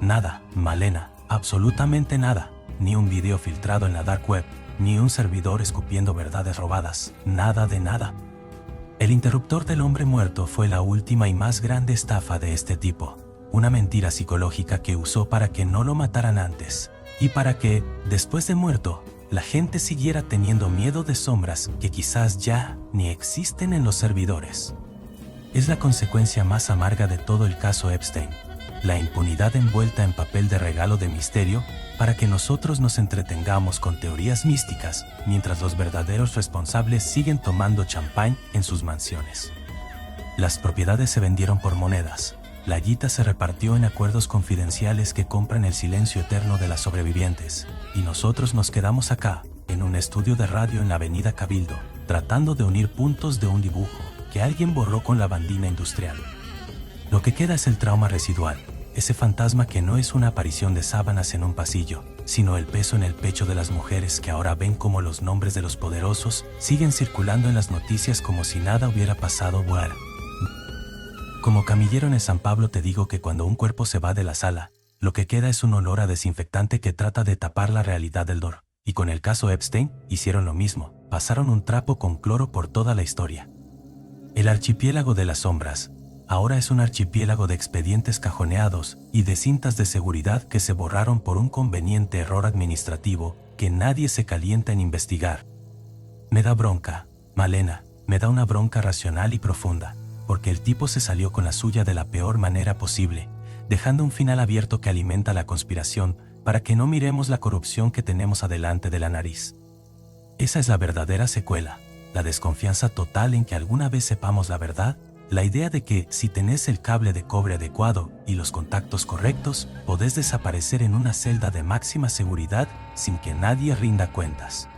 Nada, Malena, absolutamente nada, ni un video filtrado en la dark web, ni un servidor escupiendo verdades robadas, nada de nada. El interruptor del hombre muerto fue la última y más grande estafa de este tipo, una mentira psicológica que usó para que no lo mataran antes, y para que, después de muerto, la gente siguiera teniendo miedo de sombras que quizás ya ni existen en los servidores. Es la consecuencia más amarga de todo el caso Epstein, la impunidad envuelta en papel de regalo de misterio para que nosotros nos entretengamos con teorías místicas mientras los verdaderos responsables siguen tomando champán en sus mansiones. Las propiedades se vendieron por monedas, la guita se repartió en acuerdos confidenciales que compran el silencio eterno de las sobrevivientes, y nosotros nos quedamos acá, en un estudio de radio en la avenida Cabildo, tratando de unir puntos de un dibujo que alguien borró con la bandina industrial. Lo que queda es el trauma residual, ese fantasma que no es una aparición de sábanas en un pasillo, sino el peso en el pecho de las mujeres que ahora ven como los nombres de los poderosos siguen circulando en las noticias como si nada hubiera pasado. Bueno, como camillero en San Pablo te digo que cuando un cuerpo se va de la sala, lo que queda es un olor a desinfectante que trata de tapar la realidad del dolor. Y con el caso Epstein hicieron lo mismo, pasaron un trapo con cloro por toda la historia. El archipiélago de las sombras ahora es un archipiélago de expedientes cajoneados y de cintas de seguridad que se borraron por un conveniente error administrativo que nadie se calienta en investigar. Me da bronca, Malena, me da una bronca racional y profunda, porque el tipo se salió con la suya de la peor manera posible, dejando un final abierto que alimenta la conspiración para que no miremos la corrupción que tenemos adelante de la nariz. Esa es la verdadera secuela, la desconfianza total en que alguna vez sepamos la verdad. La idea de que si tenés el cable de cobre adecuado y los contactos correctos, podés desaparecer en una celda de máxima seguridad sin que nadie rinda cuentas.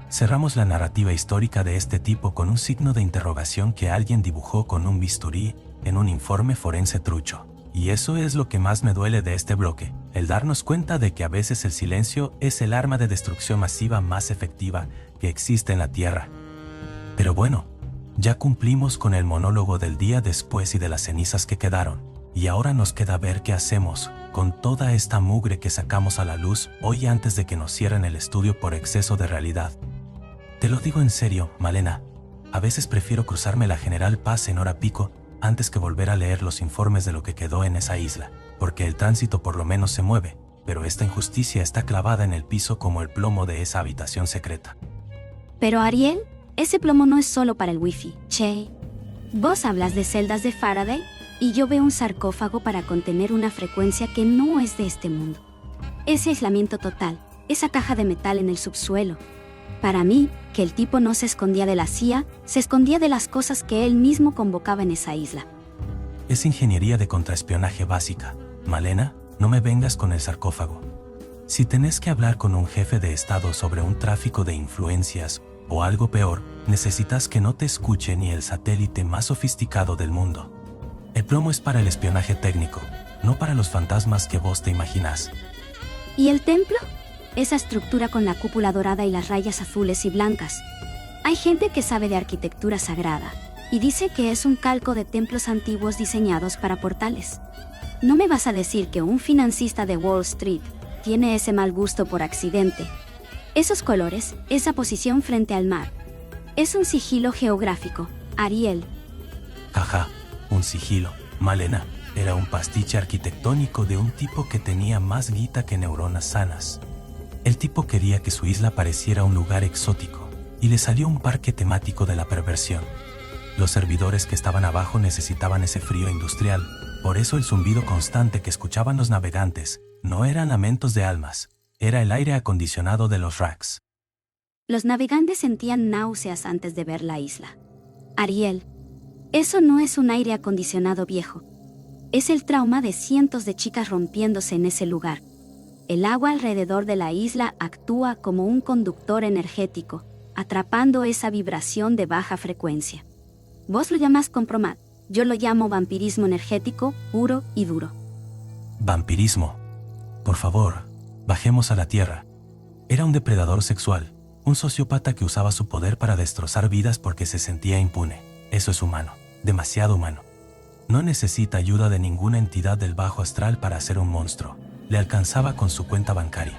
Cerramos la narrativa histórica de este tipo con un signo de interrogación que alguien dibujó con un bisturí en un informe forense trucho. Y eso es lo que más me duele de este bloque, el darnos cuenta de que a veces el silencio es el arma de destrucción masiva más efectiva que existe en la Tierra. Pero bueno, ya cumplimos con el monólogo del día después y de las cenizas que quedaron, y ahora nos queda ver qué hacemos con toda esta mugre que sacamos a la luz hoy antes de que nos cierren el estudio por exceso de realidad. Te lo digo en serio, Malena, a veces prefiero cruzarme la General Paz en hora pico antes que volver a leer los informes de lo que quedó en esa isla, porque el tránsito por lo menos se mueve, pero esta injusticia está clavada en el piso como el plomo de esa habitación secreta. Pero Ariel, ese plomo no es solo para el wifi, che. Vos hablas de celdas de Faraday y yo veo un sarcófago para contener una frecuencia que no es de este mundo. Ese aislamiento total, esa caja de metal en el subsuelo. Para mí, que el tipo no se escondía de la CIA, se escondía de las cosas que él mismo convocaba en esa isla. Es ingeniería de contraespionaje básica. Malena, no me vengas con el sarcófago. Si tenés que hablar con un jefe de Estado sobre un tráfico de influencias o algo peor, necesitas que no te escuche ni el satélite más sofisticado del mundo. El plomo es para el espionaje técnico, no para los fantasmas que vos te imaginás. ¿Y el templo? Esa estructura con la cúpula dorada y las rayas azules y blancas. Hay gente que sabe de arquitectura sagrada y dice que es un calco de templos antiguos diseñados para portales. No me vas a decir que un financista de Wall Street tiene ese mal gusto por accidente. Esos colores, esa posición frente al mar. Es un sigilo geográfico, Ariel. Jaja, un sigilo. Malena, era un pastiche arquitectónico de un tipo que tenía más guita que neuronas sanas. El tipo quería que su isla pareciera un lugar exótico, y le salió un parque temático de la perversión. Los servidores que estaban abajo necesitaban ese frío industrial, por eso el zumbido constante que escuchaban los navegantes no eran lamentos de almas, era el aire acondicionado de los racks. Los navegantes sentían náuseas antes de ver la isla. Ariel, eso no es un aire acondicionado viejo. Es el trauma de cientos de chicas rompiéndose en ese lugar. El agua alrededor de la isla actúa como un conductor energético, atrapando esa vibración de baja frecuencia. Vos lo llamás compromat, yo lo llamo vampirismo energético, puro y duro. Vampirismo. Por favor, bajemos a la tierra. Era un depredador sexual, un sociópata que usaba su poder para destrozar vidas porque se sentía impune. Eso es humano, demasiado humano. No necesita ayuda de ninguna entidad del bajo astral para ser un monstruo. Le alcanzaba con su cuenta bancaria.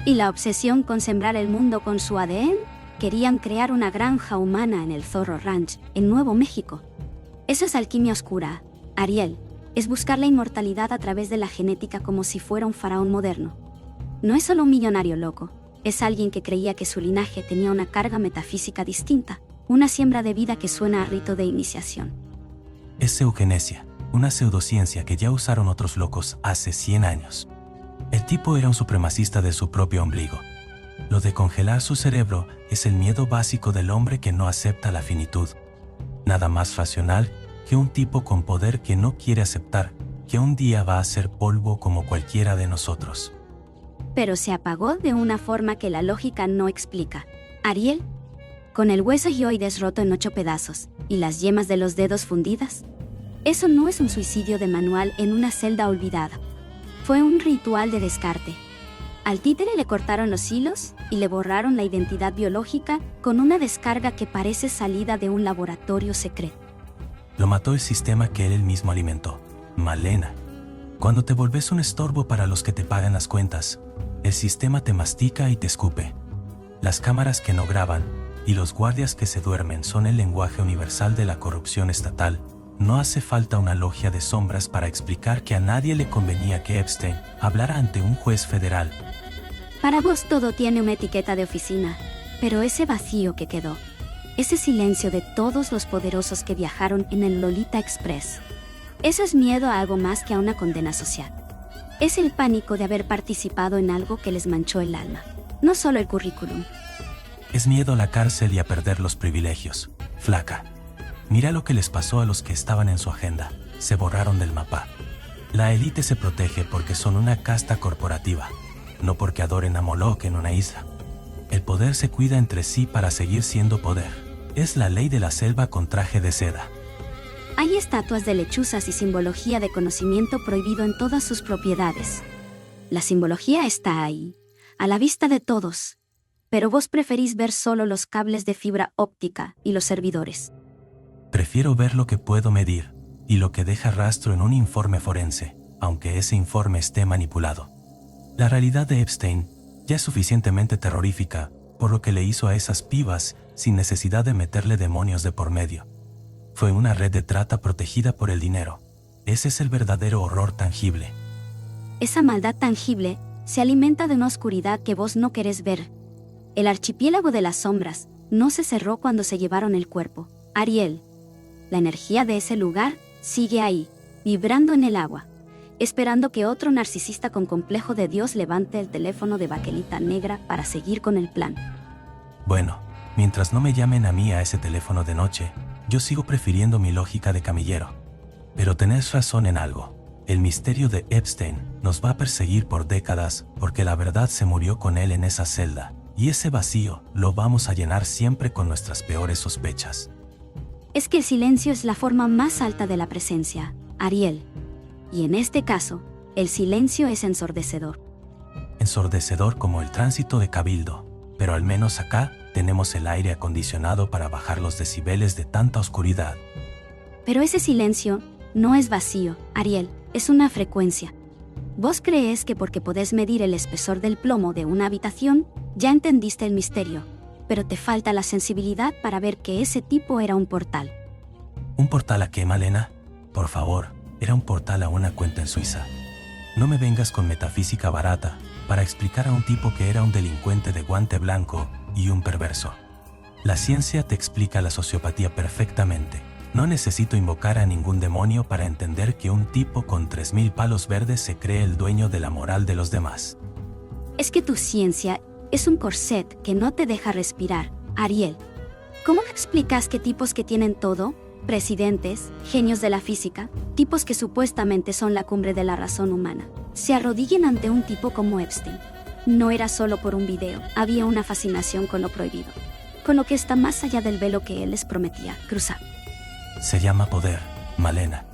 ¿Y la obsesión con sembrar el mundo con su ADN? Querían crear una granja humana en el Zorro Ranch, en Nuevo México. Eso es alquimia oscura, Ariel. Es buscar la inmortalidad a través de la genética como si fuera un faraón moderno. No es solo un millonario loco, es alguien que creía que su linaje tenía una carga metafísica distinta, una siembra de vida que suena a rito de iniciación. Es eugenesia, una pseudociencia que ya usaron otros locos hace 100 años. El tipo era un supremacista de su propio ombligo. Lo de congelar su cerebro es el miedo básico del hombre que no acepta la finitud. Nada más racional que un tipo con poder que no quiere aceptar que un día va a ser polvo como cualquiera de nosotros. Pero se apagó de una forma que la lógica no explica. Ariel, con el hueso hyoides roto en 8 pedazos y las yemas de los dedos fundidas. Eso no es un suicidio de manual en una celda olvidada. Fue un ritual de descarte. Al títere le cortaron los hilos y le borraron la identidad biológica con una descarga que parece salida de un laboratorio secreto. Lo mató el sistema que él mismo alimentó. Malena. Cuando te volvés un estorbo para los que te pagan las cuentas, el sistema te mastica y te escupe. Las cámaras que no graban y los guardias que se duermen son el lenguaje universal de la corrupción estatal. No hace falta una logia de sombras para explicar que a nadie le convenía que Epstein hablara ante un juez federal. Para vos todo tiene una etiqueta de oficina, pero ese vacío que quedó, ese silencio de todos los poderosos que viajaron en el Lolita Express, eso es miedo a algo más que a una condena social. Es el pánico de haber participado en algo que les manchó el alma, no solo el currículum. Es miedo a la cárcel y a perder los privilegios. Flaca. Mira lo que les pasó a los que estaban en su agenda. Se borraron del mapa. La élite se protege porque son una casta corporativa, no porque adoren a Moloch en una isla. El poder se cuida entre sí para seguir siendo poder. Es la ley de la selva con traje de seda. Hay estatuas de lechuzas y simbología de conocimiento prohibido en todas sus propiedades. La simbología está ahí, a la vista de todos. Pero vos preferís ver solo los cables de fibra óptica y los servidores. Prefiero ver lo que puedo medir y lo que deja rastro en un informe forense, aunque ese informe esté manipulado. La realidad de Epstein ya es suficientemente terrorífica por lo que le hizo a esas pibas sin necesidad de meterle demonios de por medio. Fue una red de trata protegida por el dinero. Ese es el verdadero horror tangible. Esa maldad tangible se alimenta de una oscuridad que vos no querés ver. El archipiélago de las sombras no se cerró cuando se llevaron el cuerpo. Ariel. La energía de ese lugar sigue ahí, vibrando en el agua, esperando que otro narcisista con complejo de Dios levante el teléfono de baquelita negra para seguir con el plan. Bueno, mientras no me llamen a mí a ese teléfono de noche, yo sigo prefiriendo mi lógica de camillero. Pero tenés razón en algo. El misterio de Epstein nos va a perseguir por décadas porque la verdad se murió con él en esa celda, y ese vacío lo vamos a llenar siempre con nuestras peores sospechas. Es que el silencio es la forma más alta de la presencia, Ariel. Y en este caso, el silencio es ensordecedor. Ensordecedor como el tránsito de Cabildo, pero al menos acá tenemos el aire acondicionado para bajar los decibeles de tanta oscuridad. Pero ese silencio no es vacío, Ariel, es una frecuencia. Vos crees que porque podés medir el espesor del plomo de una habitación, ya entendiste el misterio, pero te falta la sensibilidad para ver que ese tipo era un portal. ¿Un portal a qué, Malena? Por favor, era un portal a una cuenta en Suiza. No me vengas con metafísica barata para explicar a un tipo que era un delincuente de guante blanco y un perverso. La ciencia te explica la sociopatía perfectamente. No necesito invocar a ningún demonio para entender que un tipo con 3000 palos verdes se cree el dueño de la moral de los demás. Es que tu ciencia Es un corset que no te deja respirar, Ariel. ¿Cómo me explicas que tipos que tienen todo, presidentes, genios de la física, tipos que supuestamente son la cumbre de la razón humana, se arrodillen ante un tipo como Epstein? No era solo por un video, había una fascinación con lo prohibido, con lo que está más allá del velo que él les prometía cruzar. Se llama poder, Malena.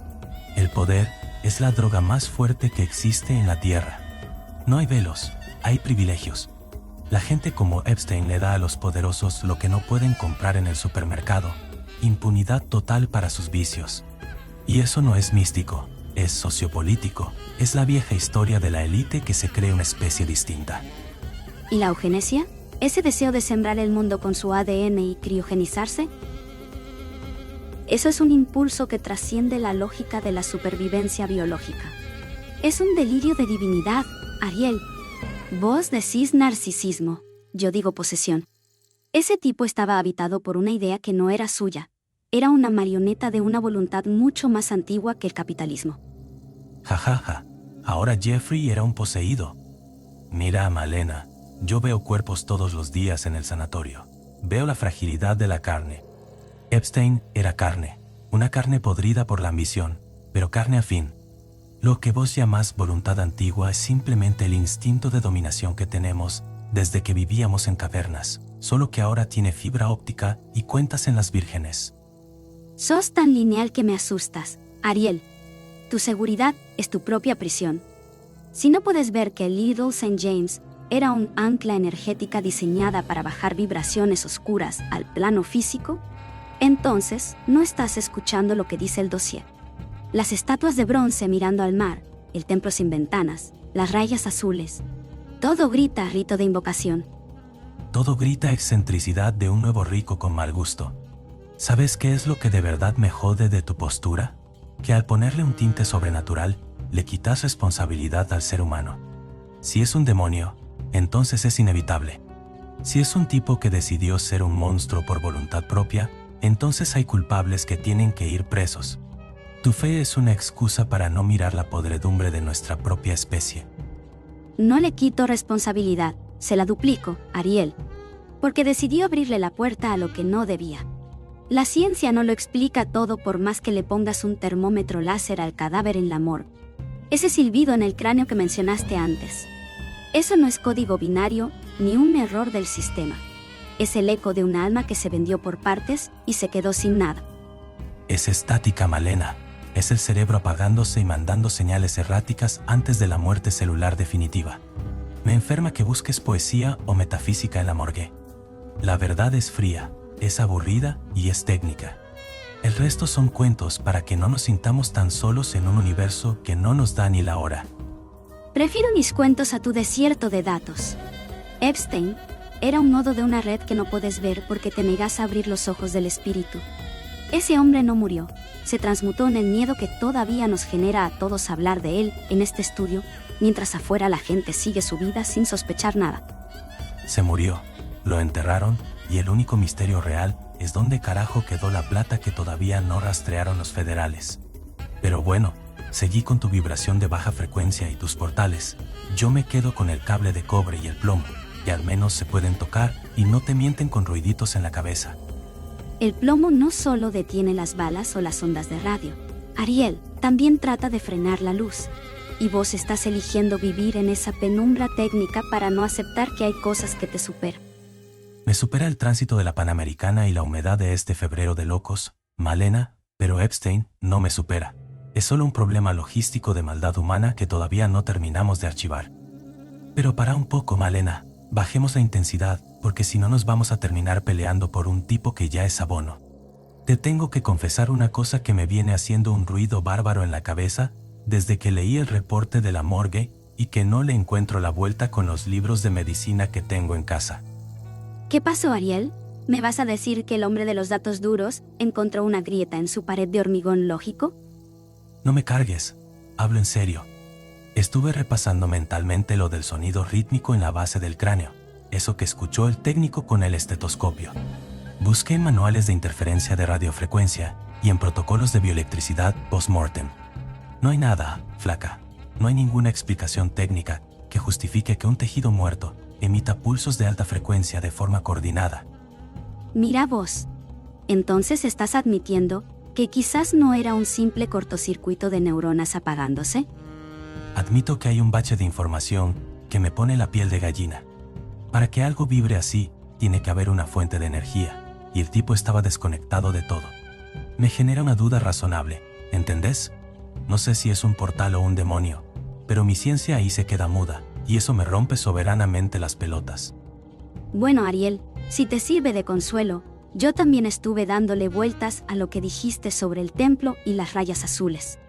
El poder es la droga más fuerte que existe en la Tierra. No hay velos, hay privilegios. La gente como Epstein le da a los poderosos lo que no pueden comprar en el supermercado: impunidad total para sus vicios. Y eso no es místico, es sociopolítico, es la vieja historia de la élite que se cree una especie distinta. ¿Y la eugenesia? ¿Ese deseo de sembrar el mundo con su ADN y criogenizarse? Eso es un impulso que trasciende la lógica de la supervivencia biológica. Es un delirio de divinidad, Ariel. Vos decís narcisismo, yo digo posesión. Ese tipo estaba habitado por una idea que no era suya. Era una marioneta de una voluntad mucho más antigua que el capitalismo. Jajaja, ahora Jeffrey era un poseído. Mira a Malena, yo veo cuerpos todos los días en el sanatorio. Veo la fragilidad de la carne. Epstein era carne, una carne podrida por la ambición, pero carne afín. Lo que vos llamás voluntad antigua es simplemente el instinto de dominación que tenemos desde que vivíamos en cavernas, solo que ahora tiene fibra óptica y cuentas en las vírgenes. Sos tan lineal que me asustas, Ariel. Tu seguridad es tu propia prisión. Si no puedes ver que el Little St. James era un ancla energética diseñada para bajar vibraciones oscuras al plano físico, entonces no estás escuchando lo que dice el dossier. Las estatuas de bronce mirando al mar, el templo sin ventanas, las rayas azules. Todo grita rito de invocación. Todo grita excentricidad de un nuevo rico con mal gusto. ¿Sabes qué es lo que de verdad me jode de tu postura? Que al ponerle un tinte sobrenatural, le quitas responsabilidad al ser humano. Si es un demonio, entonces es inevitable. Si es un tipo que decidió ser un monstruo por voluntad propia, entonces hay culpables que tienen que ir presos. Tu fe es una excusa para no mirar la podredumbre de nuestra propia especie. No le quito responsabilidad, se la duplico, Ariel. Porque decidió abrirle la puerta a lo que no debía. La ciencia no lo explica todo por más que le pongas un termómetro láser al cadáver en la morgue. Ese silbido en el cráneo que mencionaste antes. Eso no es código binario, ni un error del sistema. Es el eco de un alma que se vendió por partes y se quedó sin nada. Es estática, Malena. Es el cerebro apagándose y mandando señales erráticas antes de la muerte celular definitiva. Me enferma que busques poesía o metafísica en la morgue. La verdad es fría, es aburrida y es técnica. El resto son cuentos para que no nos sintamos tan solos en un universo que no nos da ni la hora. Prefiero mis cuentos a tu desierto de datos. Epstein era un nodo de una red que no puedes ver porque te negas a abrir los ojos del espíritu. Ese hombre no murió, se transmutó en el miedo que todavía nos genera a todos hablar de él en este estudio, mientras afuera la gente sigue su vida sin sospechar nada. Se murió, lo enterraron y el único misterio real es dónde carajo quedó la plata que todavía no rastrearon los federales. Pero bueno, seguí con tu vibración de baja frecuencia y tus portales. Yo me quedo con el cable de cobre y el plomo, que al menos se pueden tocar y no te mienten con ruiditos en la cabeza. El plomo no solo detiene las balas o las ondas de radio. Ariel, también trata de frenar la luz. Y vos estás eligiendo vivir en esa penumbra técnica para no aceptar que hay cosas que te superan. Me supera el tránsito de la Panamericana y la humedad de este febrero de locos, Malena, pero Epstein no me supera. Es solo un problema logístico de maldad humana que todavía no terminamos de archivar. Pero para un poco, Malena, bajemos la intensidad, porque si no nos vamos a terminar peleando por un tipo que ya es abono. Te tengo que confesar una cosa que me viene haciendo un ruido bárbaro en la cabeza desde que leí el reporte de la morgue y que no le encuentro la vuelta con los libros de medicina que tengo en casa. ¿Qué pasó, Ariel? ¿Me vas a decir que el hombre de los datos duros encontró una grieta en su pared de hormigón lógico? No me cargues, hablo en serio. Estuve repasando mentalmente lo del sonido rítmico en la base del cráneo, eso que escuchó el técnico con el estetoscopio. Busqué en manuales de interferencia de radiofrecuencia y en protocolos de bioelectricidad post-mortem. No hay nada, flaca. No hay ninguna explicación técnica que justifique que un tejido muerto, emita pulsos de alta frecuencia de forma coordinada. Mira vos. Entonces estás admitiendo que quizás no era un simple cortocircuito de neuronas apagándose. Admito que hay un bache de información que me pone la piel de gallina. Para que algo vibre así, tiene que haber una fuente de energía, y el tipo estaba desconectado de todo. Me genera una duda razonable, ¿entendés? No sé si es un portal o un demonio, pero mi ciencia ahí se queda muda, y eso me rompe soberanamente las pelotas. Bueno, Ariel, si te sirve de consuelo, yo también estuve dándole vueltas a lo que dijiste sobre el templo y las rayas azules.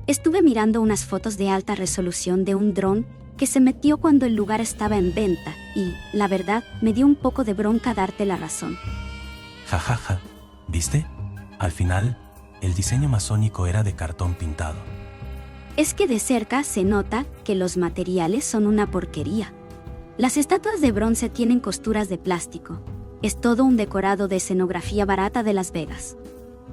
Estuve mirando unas fotos de alta resolución de un dron que se metió cuando el lugar estaba en venta y, la verdad, me dio un poco de bronca darte la razón. Jajaja, ¿viste? Al final, el diseño masónico era de cartón pintado. Es que de cerca se nota que los materiales son una porquería. Las estatuas de bronce tienen costuras de plástico. Es todo un decorado de escenografía barata de Las Vegas.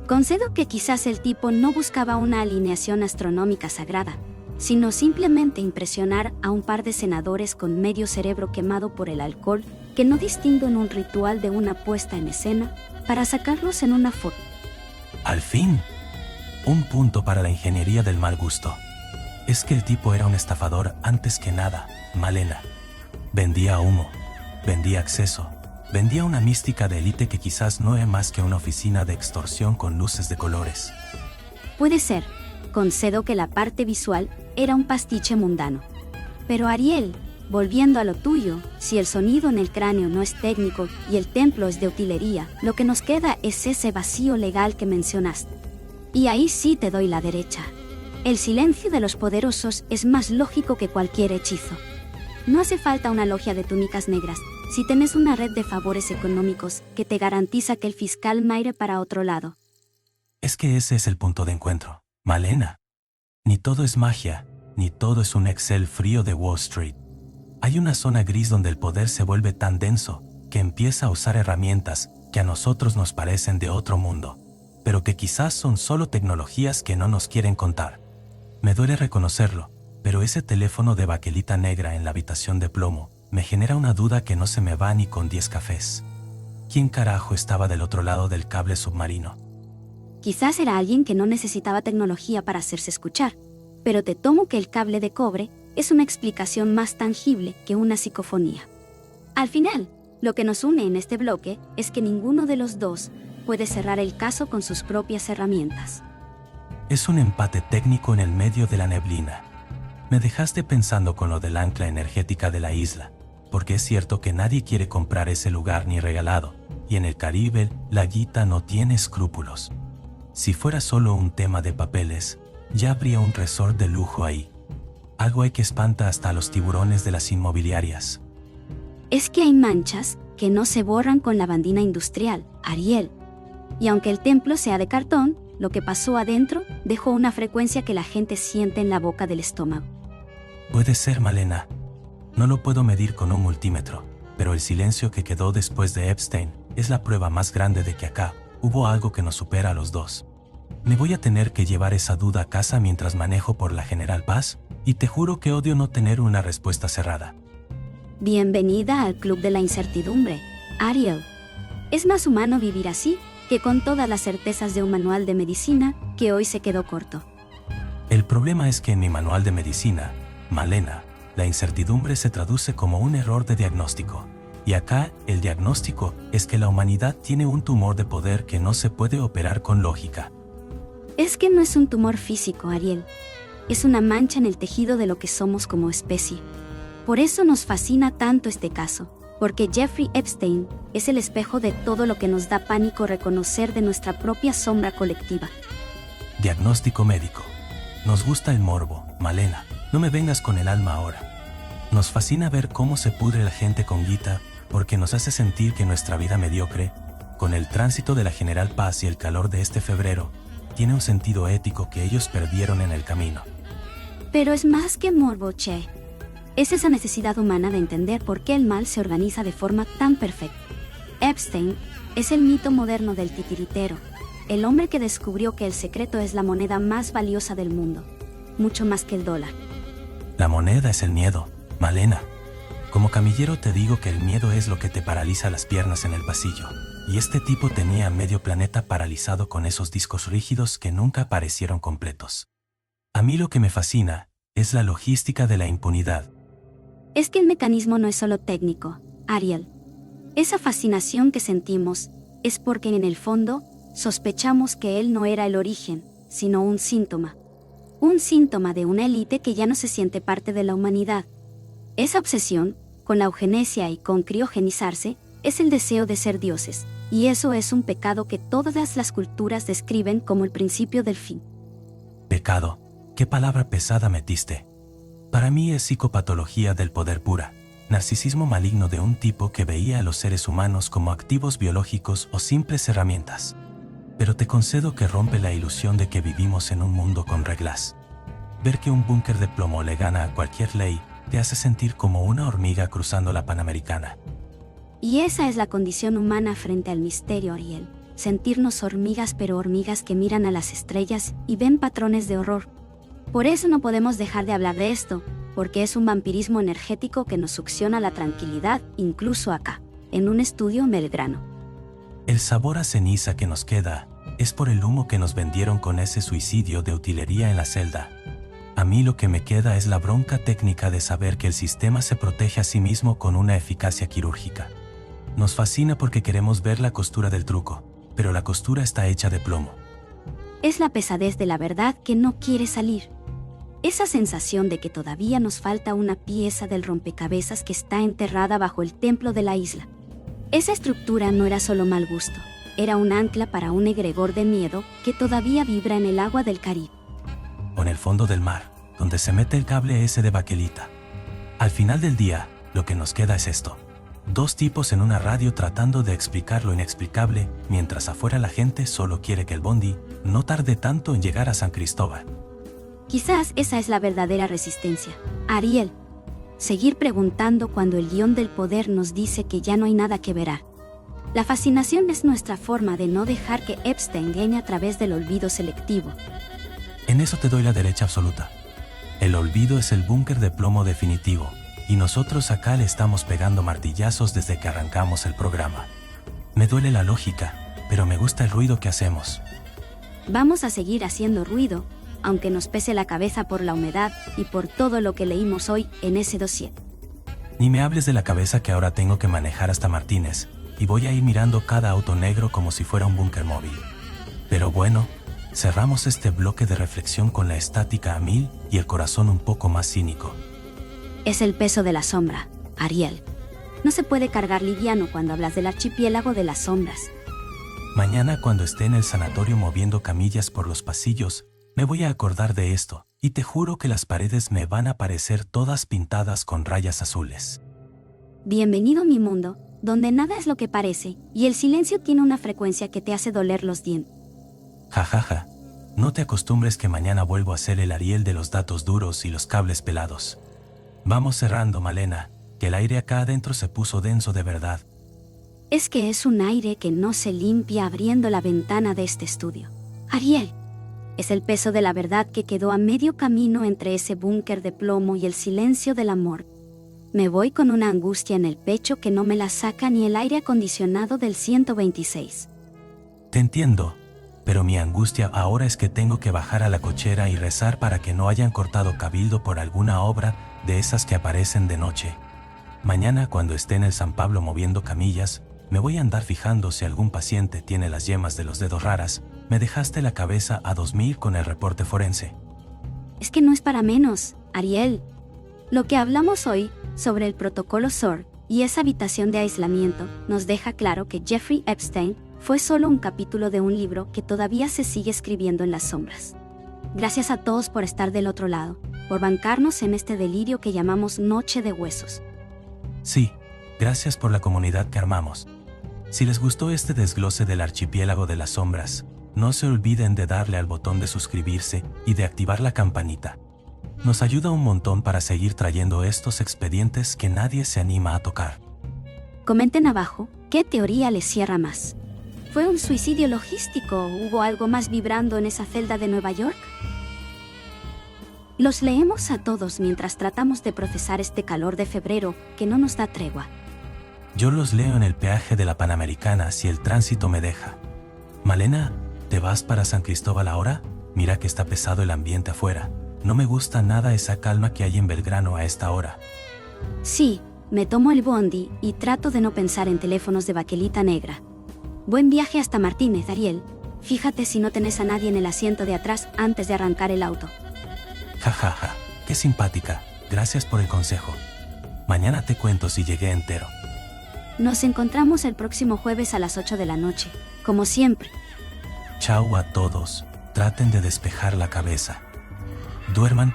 Concedo que quizás el tipo no buscaba una alineación astronómica sagrada, sino simplemente impresionar a un par de senadores con medio cerebro quemado por el alcohol que no distinguen un ritual de una puesta en escena para sacarlos en una foto. Al fin, un punto para la ingeniería del mal gusto. Es que el tipo era un estafador antes que nada, Malena. Vendía humo, vendía acceso, vendía una mística de élite que quizás no es más que una oficina de extorsión con luces de colores. Puede ser, concedo que la parte visual era un pastiche mundano. Pero Ariel, volviendo a lo tuyo, si el sonido en el cráneo no es técnico y el templo es de utilería, lo que nos queda es ese vacío legal que mencionaste. Y ahí sí te doy la derecha. El silencio de los poderosos es más lógico que cualquier hechizo. No hace falta una logia de túnicas negras si tenés una red de favores económicos que te garantiza que el fiscal mire para otro lado. Es que ese es el punto de encuentro, Malena. Ni todo es magia, ni todo es un Excel frío de Wall Street. Hay una zona gris donde el poder se vuelve tan denso que empieza a usar herramientas que a nosotros nos parecen de otro mundo, pero que quizás son solo tecnologías que no nos quieren contar. Me duele reconocerlo, pero ese teléfono de baquelita negra en la habitación de plomo me genera una duda que no se me va ni con 10 cafés. ¿Quién carajo estaba del otro lado del cable submarino? Quizás era alguien que no necesitaba tecnología para hacerse escuchar, pero te tomo que el cable de cobre es una explicación más tangible que una psicofonía. Al final, lo que nos une en este bloque es que ninguno de los dos puede cerrar el caso con sus propias herramientas. Es un empate técnico en el medio de la neblina. Me dejaste pensando con lo del ancla energética de la isla, porque es cierto que nadie quiere comprar ese lugar ni regalado, y en el Caribe la guita no tiene escrúpulos. Si fuera solo un tema de papeles, ya habría un resort de lujo ahí. Algo hay que espanta hasta a los tiburones de las inmobiliarias. Es que hay manchas que no se borran con la bandina industrial, Ariel. Y aunque el templo sea de cartón, lo que pasó adentro dejó una frecuencia que la gente siente en la boca del estómago. Puede ser, Malena. No lo puedo medir con un multímetro, pero el silencio que quedó después de Epstein es la prueba más grande de que acá hubo algo que nos supera a los dos. Me voy a tener que llevar esa duda a casa mientras manejo por la General Paz, y te juro que odio no tener una respuesta cerrada. Bienvenida al Club de la Incertidumbre, Ariel. Es más humano vivir así que con todas las certezas de un manual de medicina que hoy se quedó corto. El problema es que en mi manual de medicina, Malena, la incertidumbre se traduce como un error de diagnóstico. Y acá, el diagnóstico es que la humanidad tiene un tumor de poder que no se puede operar con lógica. Es que no es un tumor físico, Ariel. Es una mancha en el tejido de lo que somos como especie. Por eso nos fascina tanto este caso, porque Jeffrey Epstein es el espejo de todo lo que nos da pánico reconocer de nuestra propia sombra colectiva. Diagnóstico médico. Nos gusta el morbo, Malena. No me vengas con el alma ahora. Nos fascina ver cómo se pudre la gente con guita, porque nos hace sentir que nuestra vida mediocre, con el tránsito de la General Paz y el calor de este febrero, tiene un sentido ético que ellos perdieron en el camino. Pero es más que morbo, che. Es esa necesidad humana de entender por qué el mal se organiza de forma tan perfecta. Epstein es el mito moderno del titiritero, el hombre que descubrió que el secreto es la moneda más valiosa del mundo, mucho más que el dólar. La moneda es el miedo, Malena. Como camillero te digo que el miedo es lo que te paraliza las piernas en el pasillo, y este tipo tenía a medio planeta paralizado con esos discos rígidos que nunca parecieron completos. A mí lo que me fascina es la logística de la impunidad. Es que el mecanismo no es solo técnico, Ariel. Esa fascinación que sentimos es porque en el fondo sospechamos que él no era el origen, sino un síntoma. Un síntoma de una élite que ya no se siente parte de la humanidad. Esa obsesión, con la eugenesia y con criogenizarse, es el deseo de ser dioses, y eso es un pecado que todas las culturas describen como el principio del fin. Pecado, qué palabra pesada metiste. Para mí es psicopatología del poder pura, narcisismo maligno de un tipo que veía a los seres humanos como activos biológicos o simples herramientas. Pero te concedo que rompe la ilusión de que vivimos en un mundo con reglas. Ver que un búnker de plomo le gana a cualquier ley te hace sentir como una hormiga cruzando la Panamericana. Y esa es la condición humana frente al misterio, Ariel. Sentirnos hormigas, pero hormigas que miran a las estrellas y ven patrones de horror. Por eso no podemos dejar de hablar de esto, porque es un vampirismo energético que nos succiona la tranquilidad, incluso acá, en un estudio en Belgrano. El sabor a ceniza que nos queda es por el humo que nos vendieron con ese suicidio de utilería en la celda. A mí lo que me queda es la bronca técnica de saber que el sistema se protege a sí mismo con una eficacia quirúrgica. Nos fascina porque queremos ver la costura del truco, pero la costura está hecha de plomo. Es la pesadez de la verdad que no quiere salir. Esa sensación de que todavía nos falta una pieza del rompecabezas que está enterrada bajo el templo de la isla. Esa estructura no era solo mal gusto, era un ancla para un egregor de miedo que todavía vibra en el agua del Caribe. O en el fondo del mar, donde se mete el cable ese de baquelita. Al final del día, lo que nos queda es esto. Dos tipos en una radio tratando de explicar lo inexplicable, mientras afuera la gente solo quiere que el bondi no tarde tanto en llegar a San Cristóbal. Quizás esa es la verdadera resistencia, Ariel. Seguir preguntando cuando el guión del poder nos dice que ya no hay nada que verar. La fascinación es nuestra forma de no dejar que Epstein engañe a través del olvido selectivo. En eso te doy la derecha absoluta. El olvido es el búnker de plomo definitivo, y nosotros acá le estamos pegando martillazos desde que arrancamos el programa. Me duele la lógica, pero me gusta el ruido que hacemos. Vamos a seguir haciendo ruido, aunque nos pese la cabeza por la humedad y por todo lo que leímos hoy en ese dossier. Ni me hables de la cabeza que ahora tengo que manejar hasta Martínez, y voy a ir mirando cada auto negro como si fuera un búnker móvil. Pero bueno, cerramos este bloque de reflexión con la estática a 1000 y el corazón un poco más cínico. Es el peso de la sombra, Ariel. No se puede cargar liviano cuando hablas del archipiélago de las sombras. Mañana cuando esté en el sanatorio moviendo camillas por los pasillos, me voy a acordar de esto, y te juro que las paredes me van a parecer todas pintadas con rayas azules. Bienvenido a mi mundo, donde nada es lo que parece, y el silencio tiene una frecuencia que te hace doler los dientes. Jajaja, no te acostumbres que mañana vuelvo a ser el Ariel de los datos duros y los cables pelados. Vamos cerrando, Malena, que el aire acá adentro se puso denso de verdad. Es que es un aire que no se limpia abriendo la ventana de este estudio. Ariel, es el peso de la verdad que quedó a medio camino entre ese búnker de plomo y el silencio del amor. Me voy con una angustia en el pecho que no me la saca ni el aire acondicionado del 126. Te entiendo, pero mi angustia ahora es que tengo que bajar a la cochera y rezar para que no hayan cortado cabildo por alguna obra de esas que aparecen de noche. Mañana cuando esté en el San Pablo moviendo camillas, me voy a andar fijando si algún paciente tiene las yemas de los dedos raras. Me dejaste la cabeza a 2000 con el reporte forense. Es que no es para menos, Ariel. Lo que hablamos hoy sobre el protocolo SOR y esa habitación de aislamiento nos deja claro que Jeffrey Epstein fue solo un capítulo de un libro que todavía se sigue escribiendo en las sombras. Gracias a todos por estar del otro lado, por bancarnos en este delirio que llamamos Noche de Huesos. Sí, gracias por la comunidad que armamos. Si les gustó este desglose del archipiélago de las sombras, no se olviden de darle al botón de suscribirse y de activar la campanita. Nos ayuda un montón para seguir trayendo estos expedientes que nadie se anima a tocar. Comenten abajo, ¿qué teoría les cierra más? ¿Fue un suicidio logístico o hubo algo más vibrando en esa celda de Nueva York? Los leemos a todos mientras tratamos de procesar este calor de febrero que no nos da tregua. Yo los leo en el peaje de la Panamericana si el tránsito me deja. Malena, ¿te vas para San Cristóbal ahora? Mira que está pesado el ambiente afuera. No me gusta nada esa calma que hay en Belgrano a esta hora. Sí, me tomo el bondi y trato de no pensar en teléfonos de baquelita negra. Buen viaje hasta Martínez, Ariel. Fíjate si no tenés a nadie en el asiento de atrás antes de arrancar el auto. Ja, ja, ja, qué simpática. Gracias por el consejo. Mañana te cuento si llegué entero. Nos encontramos el próximo jueves a las 8 de la noche, como siempre. Chao a todos. Traten de despejar la cabeza. Duerman,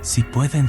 si pueden.